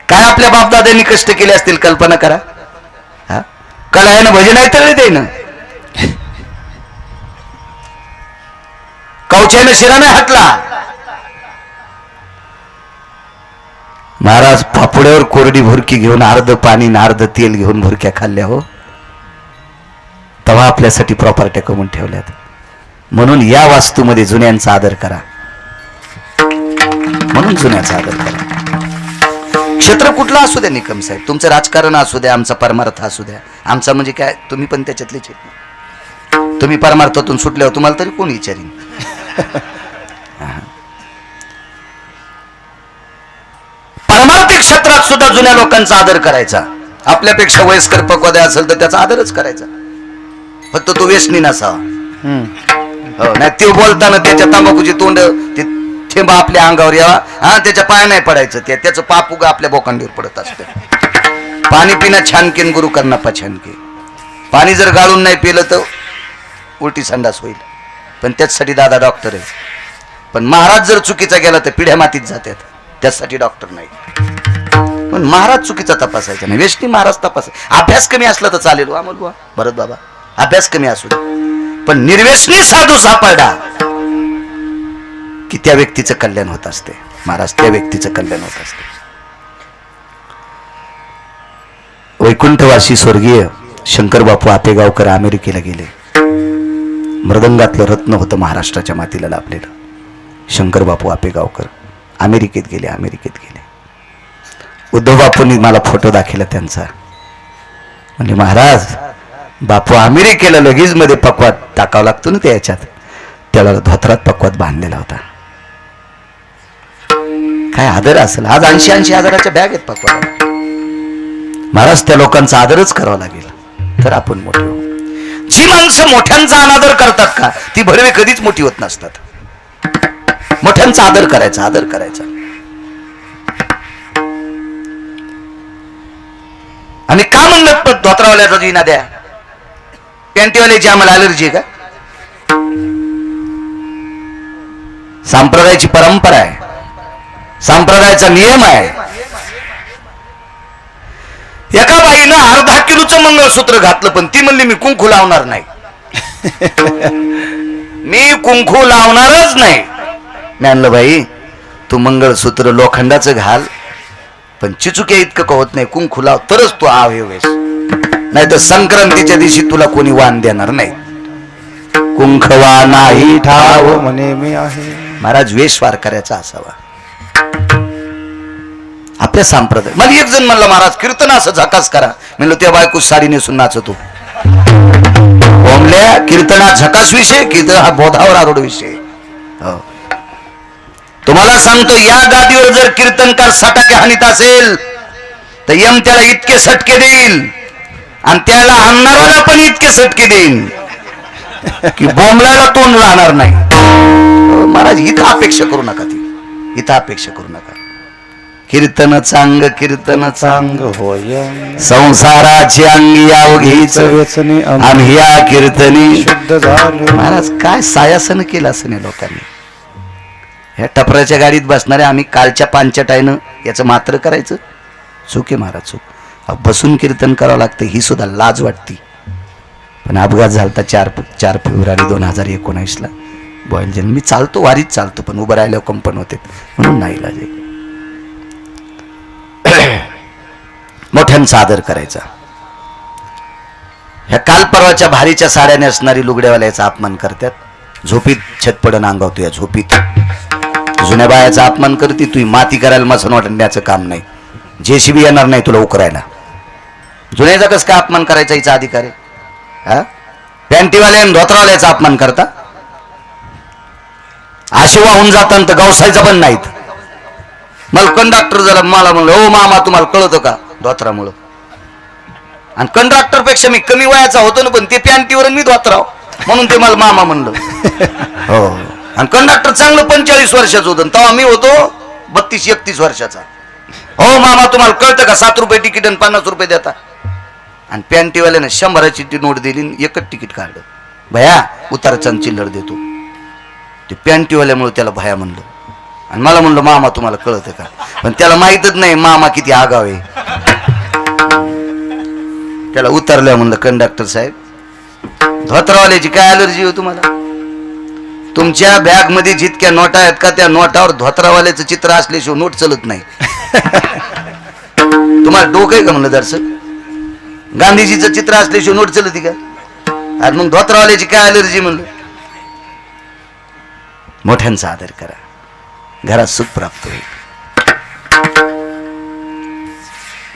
काय आपल्या बापदाद्यांनी कष्ट केले असतील, कल्पना करा. कळायानं भजन ऐकलं ते ना, कवच्यानं शिराने हाटला. महाराज पापुड्यावर कोरडी भुरकी घेऊन अर्ध पाणी आणि अर्ध तेल घेऊन भुरक्या खाल्ल्या. हो, तेव्हा आपल्यासाठी प्रॉपर्ट्या कमवून ठेवल्यात. म्हणून या वास्तूमध्ये जुन्यांचा आदर करा. म्हणून जुन्याचा आदर करा. क्षेत्र कुठलं असू द्या निकम साहेब, तुमचं राजकारण असू द्या, आमचा परमार्थ असू द्या. आमचा म्हणजे काय, तुम्ही पण त्याच्यातलेच आहेत. तुम्ही परमार्थातून सुटल्यावर तुम्हाला तरी कोण विचारीन. परमार्थिक क्षेत्रात सुद्धा जुन्या लोकांचा आदर करायचा. आपल्यापेक्षा वयस्कर पक्वाद्या असेल तर त्याचा आदरच करायचा. फक्त तो व्यसनी नसावा. हो, नाही ते बोलताना त्याच्या तंबाखूची तोंड ते थेंबा आपल्या अंगावर यावा, हा त्याच्या पाया नाही पडायचं, त्याचं पाप उगा आपल्या बोकांडीवर पडत असतं. पाणी पिणं छानकेन गुरु करना पछानके. पाणी जर गाळून नाही पिलं तर उलटी संडास होईल, पण त्याचसाठी दादा डॉक्टर आहे. पण महाराज जर चुकीचा गेला तर पिढ्या मातीत जातात, त्यासाठी डॉक्टर नाही. पण महाराज चुकीचा तपासायचा नाही, व्यष्टी महाराज तपासायचा. अभ्यास कमी असला तर चालेल अमोल बुवा, भरत बाबा, अभ्यास कमी असू दे, पण निर्व्यसनी साधू सापडा की त्या व्यक्तीचं कल्याण होत असते. महाराज त्या व्यक्तीचं कल्याण होत असते. वैकुंठवासी स्वर्गीय शंकर बापू आपेगावकर अमेरिकेला गेले. मृदंगातलं रत्न होतं महाराष्ट्राच्या मातीला लाभलेलं. शंकर बापू आपेगावकर अमेरिकेत गेले. उद्धव बापूंनी मला फोटो दाखवला त्यांचा. म्हणजे महाराज, बापू अमेरिकेला लगेच मध्ये पकवात टाकावं लागतो ना त्या याच्यात, त्याला धोत्रात पकवात बांधलेला होता. काय आदर असेल. आज 80 हजाराच्या बॅग आहेत पकवात. महाराज, त्या लोकांचा आदरच करावा लागेल तर आपण मोठे होऊ. जी माणसं मोठ्यांचा अनादर करतात का, ती भरवे कधीच मोठी होत नसतात. मोठ्यांचा आदर करायचा, आदर करायचा. आणि का म्हणलं धोत्रावाल्याचा जिना द्या, पॅन्टीवाल्याची आम्हाला अलर्जी आहे का? संप्रदायाची परंपरा आहे, संप्रदायाचा नियम आहे. एका बाईनं अर्धा किलोचं मंगळसूत्र घातलं, पण ती म्हणली मी कुंकू लावणार नाही. मी कुंकू लावणारच नाही. म्हणलं बाई, तू मंगळसूत्र लोखंडाचं घाल, पण चिचुक्या इतकं का होत नाही, कुंकू लाव तरच तू आवेस, नाही तर संक्रांतीच्या दिवशी तुला कोणी वाण देणार नाही. कुंखवा नाही ठाव म्हणे मी आहे. महाराज, वेशवार करायचा असावा आपल्या संप्रदाय. मला एक जण म्हणला, महाराज कीर्तन असं झकास करा. म्हणलं त्या बायको साडी नेसून नाचतो. ओमल्या, कीर्तना झकास विषय, कीर्तन हा बोधावर आरूढ विषय. हो, तुम्हाला सांगतो, या गादीवर जर कीर्तनकार सटाके हानीत असेल तर यम त्याला इतके सटके देईल आणि त्याला आणणाऱ्याला पण इतके सटके देईल की बोंबलायला तोंड राहणार नाही. महाराज, इथं अपेक्षा करू नका, ती इथं अपेक्षा करू नका. कीर्तन चांग, कीर्तन चांग होय संसाराची अंगी अवघीच व्यसनी आम्ही या कीर्तनी शुद्ध झालो. महाराज, काय सायासन केलं असं नाही लोकांनी. ह्या टपराच्या गाडीत बसणाऱ्या आम्ही कालच्या पांचटायनं याचं मात्र करायचं चूक आहे महाराज, चूक. बसून कीर्तन करावं लागतं, ही सुद्धा लाज वाटती. पण अपघात झाला 4 फेब्रुवारी 2019ला बॉईल जन. मी चालतो, वारीत चालतो, पण उभं राहिल्यावर कंपन होते म्हणून नाही लाज. मोठ्यांचा आदर करायचा. ह्या काल परवाच्या भारीच्या साड्या नेसणारी लुगड्यावाल्याचा अपमान करतात. झोपीत छतपडण अंगावतो, या झोपीत जुन्या बायाचा अपमान करते. तू माती करायला मसन वाटण्याचं काम नाही. जेसीबी येणार नाही तुला उकरायला. जुन्याचा कस काय अपमान करायचा, हिचा अधिकार आहे. हा, पॅन्टीवाल्याने धोत्रावाल्याचा अपमान करता. अशी वाहून जाताना तर गवसायचं पण नाहीत. मला कंडक्टर जरा मला म्हणलं, हो मामा तुम्हाला कळतं का धोत्रामुळं. आणि कंडक्टर पेक्षा मी कमी वयाचा होतो ना, पण ते पॅन्टीवर मी धोत्राव म्हणून ते मला मामा म्हणलं. हो, आणि कंडक्टर चांगलं 45 वर्षाचं होतं, तेव्हा मी होतो 32-31 वर्षाचा. हो मामा तुम्हाला कळतं का, 7 रुपये तिकीट आणि 50 रुपये देता. आणि पॅन्टीवाल्यानं 100ची नोट दिली, एकच तिकीट काढलं. भया उतारचा चिल्लर देतो. ते पॅन्टीवाल्यामुळे त्याला भया म्हणलं, आणि मला म्हणलं मामा तुम्हाला कळतं का. पण त्याला माहीतच नाही मामा किती आगाव आहे. त्याला उतरल्या म्हणलं, कंडक्टर साहेब धोत्रावाल्याची काय अलर्जी हो तुम्हाला. तुमच्या बॅग मध्ये जितक्या नोटा आहेत का, त्या नोटावर धोत्रावाल्याचं चित्र असल्याशिवाय नोट चलत नाही. तुम्हाला डोकं आहे का म्हणलं दर्शक. गांधीजीचं चित्र असल्याशिवाय नोट चलती का. आणि मग धोत्रावाल्याची काय अलर्जी म्हणलं. मोठ्यांचा आदर करा. घरात सुख प्राप्त होईल.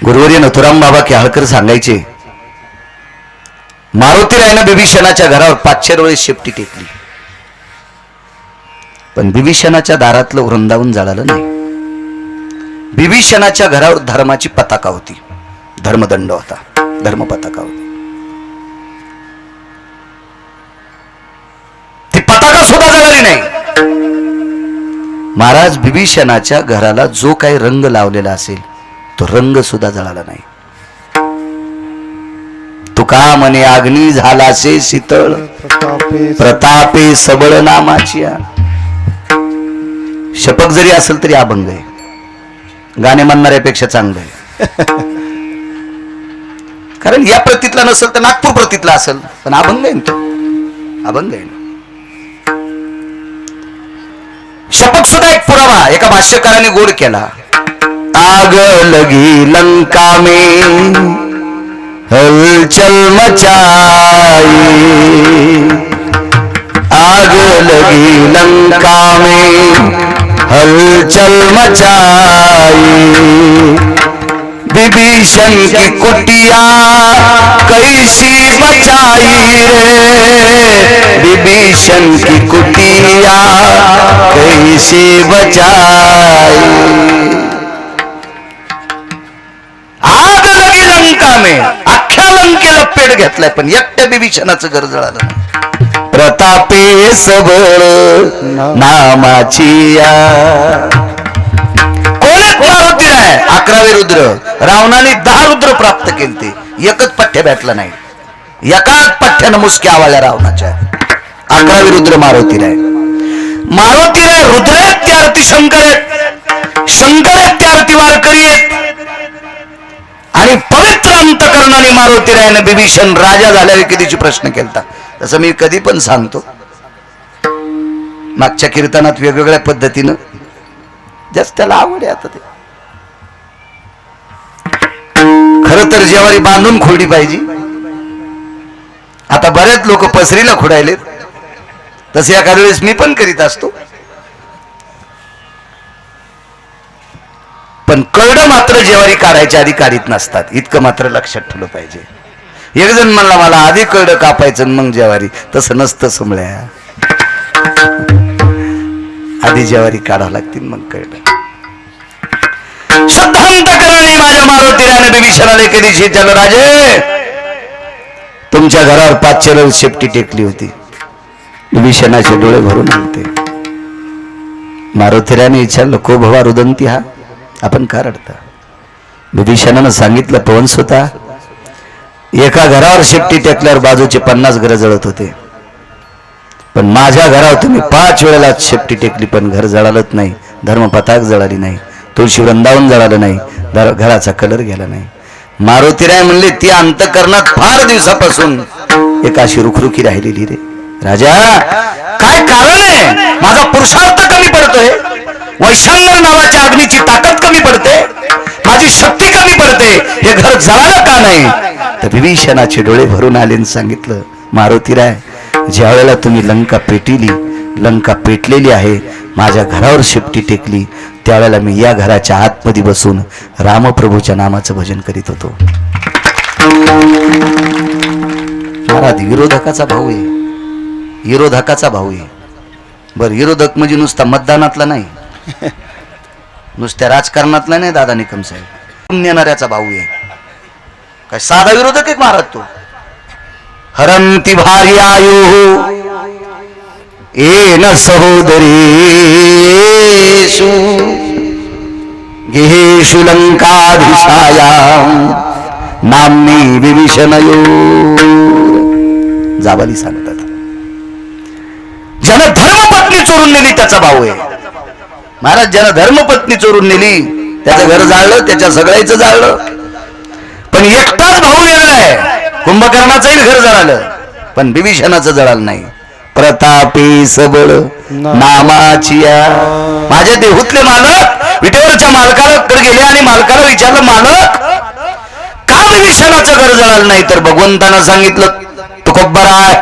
गुरुवर्य नथुराम बाबा केहाळकर सांगायचे, मारुतीरायानं बिभीषणाच्या घरावर 500 वेळेस शेपटी टेकली, पण बिभीषणाच्या दारातलं वृंदावन जळालं नाही. बिभीषणाच्या घरावर धर्माची पताका होती, धर्मदंड होता, धर्म पताका होती. ती पताका सुद्धा जळाली नाही. महाराज बिभीषणाच्या घराला जो काही रंग लावलेला असेल तो रंग सुद्धा जळाला नाही. तुका म्हणे अग्नी झालासे शीतळ, प्रतापे सबळ नामाची. शपक जरी असेल तरी अभंग आहे, गाणे म्हणणाऱ्यापेक्षा चांगलं आहे. कारण या प्रतीतला नसेल तर नागपूर प्रतीतला असेल, पण अभंग आहे तो, अभंग आहे. शपक सुद्धा एक पुरावा एका भाष्यकाराने गोड केला. आग लगी लंका में हलचल मचाई, आग लगी लंका में हलचल मचाई, विभीषण की कुटिया कैसी बचाई रे, विभीषण की कुटिया कैसी बचाई. आग लगी लंका में, अख्ख्या लंकेला पेट घेतलाय पण एकट्या बिभीषणाचं घर जळालं नाही. प्रतापे सबळ नामाची. मारुतीराय 11वे रुद्र, रावणाने 10 रुद्र प्राप्त केलते, एकच पठ्य भेटला नाही. एकाच पठ्यानं मुसक्या आवाळ्या रावणाच्या. 11वे रुद्र मारुतीराय. मारुतीराय रुद्र आहेत त्या अर्थी शंकर आहेत, शंकर आहेत त्या अर्थी वारकरी आहेत. आणि पवित्र अंतकरणाने मारुतीरायाने बिभीषण राजा झाल्यावर कितीची प्रश्न केलता. तसं मी कधी पण सांगतो, मागच्या कीर्तनात वेगवेगळ्या पद्धतीनं जास्त त्याला आवड आहे. आता ते खरं तर जेवारी बांधून खोडी पाहिजे. आता बरेच लोक पसरीला खोडायलेत, तसे एखाद्या वेळेस मी पण करीत असतो. पण कळडं मात्र जेवारी काढायच्या आधी काढीत नसतात, इतकं मात्र लक्षात ठेवलं पाहिजे. एक जण म्हणला मला आधी कळडं कापायचं मग जेवारी, तसं नसतं सुमळ्या. आधी जेवारी काढावं लागतील मग कळडं. शुद्धांतकरणाने माझ्या मारुतीरायाने बिभीषणाला कधी विचारलं, राजे तुमच्या घरावर 500 शेपटी टेकली होती. बिभीषणाचे डोळे भरून आलते. मारुतीरायाने विचारलं, को भवा रुदंती, हा आपण का रडता? बिभीषणानं सांगितलं, पवन सुता, एका घरावर शेपटी टेकल्यावर बाजूचे 50 घरं जळत होते, पण माझ्या घरावर तुम्ही 5 वेळेला शेपटी टेकली पण घर जळालत नाही, धर्मपताक जळाली नाही, तुळशी वृंदावन जळालं नाही, घराचा कलर गेला नाही. मारुतीराय म्हणले, ती अंतकरणात फार दिवसापासून एक अशी रुखरुखी राहिलेली रे. राजा काय कारण आहे? माझा पुरुषार्थ कमी पडतोय, वैशाल्यर नावाच्या अग्नीची ताकद कमी पडते, माझी शक्ती कमी पडते, हे घर जळालं का नाही? तर बिभीषणाचे डोळे भरून आले आणि सांगितलं, मारुतीराय ज्या वेळेला तुम्ही लंका पेटली, लंका पेटलेली आहे, माझ्या घरावर शेपटी टेकली, त्यावेळेला मी या घराच्या आतमध्ये बसून रामप्रभूच्या नामाचं भजन करीत होतो. महाराज विरोधकाचा भाऊ आहे, विरोधकाचा भाऊ आहे. बर, विरोधक म्हणजे नुसता मतदानातला नाही, नुसत्या राजकारणातला नाही. दादा निकम साहेब नेणाऱ्याचा भाऊ आहे. काय साधा विरोधक आहे महाराज तो. हरंती भारी आयु येन सहोदरीषु गेहेषु लंकाधीशायां नाम्नी विभीषणयो. जाबाली सांगतात, ज्यानं धर्मपत्नी चोरून नेली त्याचा भाऊ आहे. महाराज ज्यानं धर्मपत्नी चोरून नेली त्याचं घर जाळलं, त्याच्या सगळ्याचं जाळलं, पण एकटाच भाऊ वेगळा आहे. कुंभकर्णाचंही घर जळालं पण बिभीषणाचं जळालं नाही. प्रतापी सबळ नामाची. माझ्या देहूतले मालक विटेवरच्या मालकाकडे गेले आणि मालकाला विचारलं, मालक का विभीषणाचं घर जळालं नाही? तर भगवंतानं सांगितलं, तो तुकोबर आहे.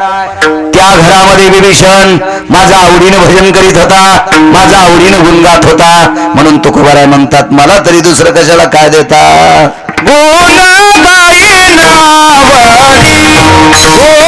त्या घरामध्ये विभीषण माझा आवडीनं भजन करीत होता, माझा आवडीनं गुण गात होता. म्हणून तुकोबर आहे म्हणतात, मला तरी दुसरं कशाला काय देता. गुण गाईन आवडी, गुण गाईन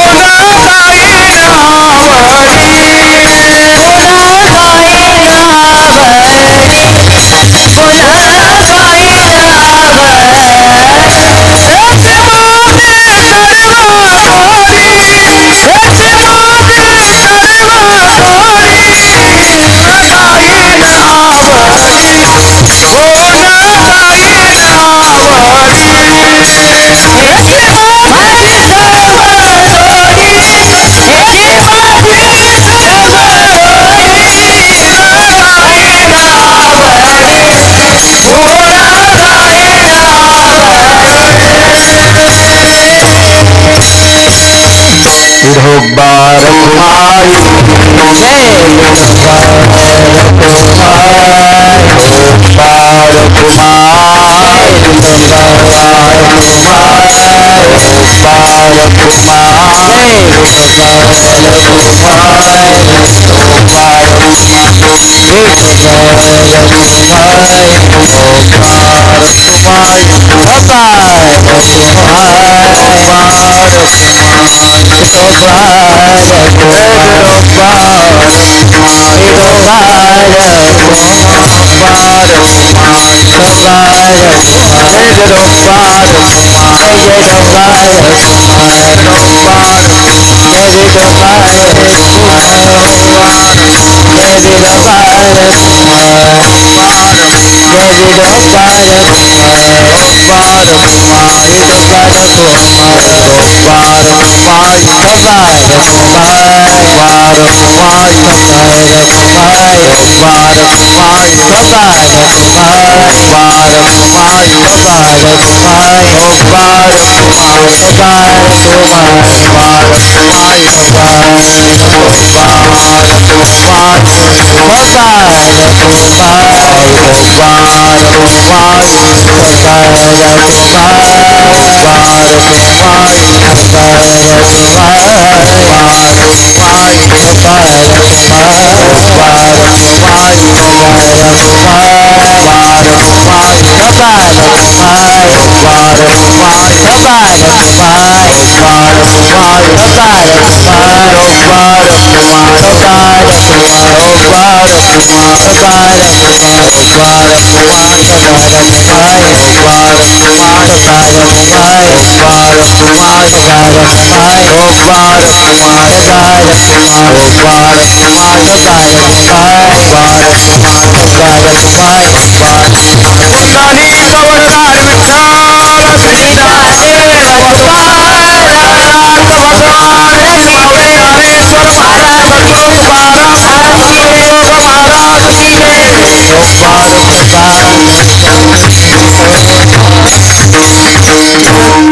विठोबार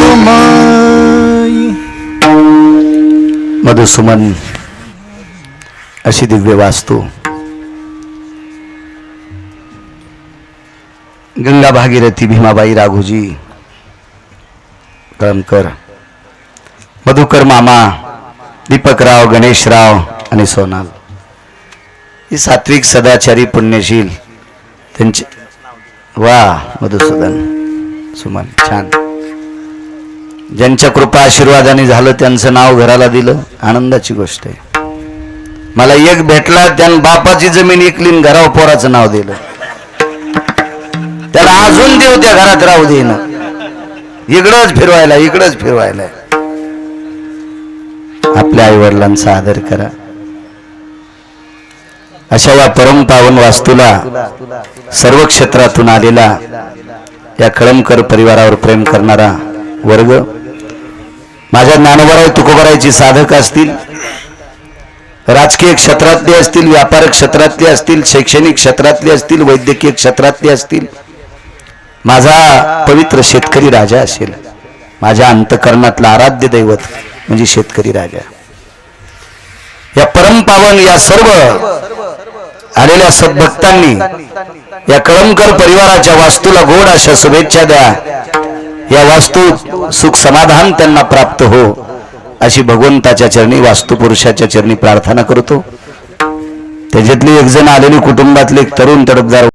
कुमारी मधुसुमन अशी दिव्य वास्तू गंगा भागीरथी भीमाबाई राघोजी कळमकर, मधुकर मामा, दीपकराव, गणेशराव आणि सोनाल ही सात्विक सदाचारी पुण्यशील त्यांचे वा मधुसूदन सुमन छान, ज्यांच्या कृपा आशीर्वादाने झालं त्यांचं नाव घराला दिलं, आनंदाची गोष्ट आहे. मला एक भेटला, त्यानं बापाची जमीन इकलीन घरावर पोराचं नाव दिलं. त्याला अजून देव त्या घरात राहू दे ना, इकडंच फिरवायला इकडंच फिरवायला. आपल्या आई वडिलांचा आदर करा. अशा या परम पावन वास्तूला सर्व क्षेत्रातून आलेला या कळमकर परिवारावर प्रेम करणारा वर्ग, माझ्या ज्ञानोबराय तुकोबरायची साधक असतील, राजकीय क्षेत्रातले असतील, व्यापार क्षेत्रातले असतील, शैक्षणिक क्षेत्रातले असतील, वैद्यकीय क्षेत्रातले असतील, माझा पवित्र शेतकरी राजा असेल, माझ्या अंतकरणातला आराध्य दैवत म्हणजे शेतकरी राजा. या परम पावन या सर्व आलेल्या सद्भक्तांनी या कळमकर परिवाराच्या वास्तूला गोड अशा शुभेच्छा द्या. या वास्तू सुख समाधान त्यांना प्राप्त हो अशी भगवंताच्या चरणी वास्तुपुरुषाच्या चरणी प्रार्थना करतो. त्याच्यातली एक जण आलेली कुटुंबातले एक तरुण तडफदार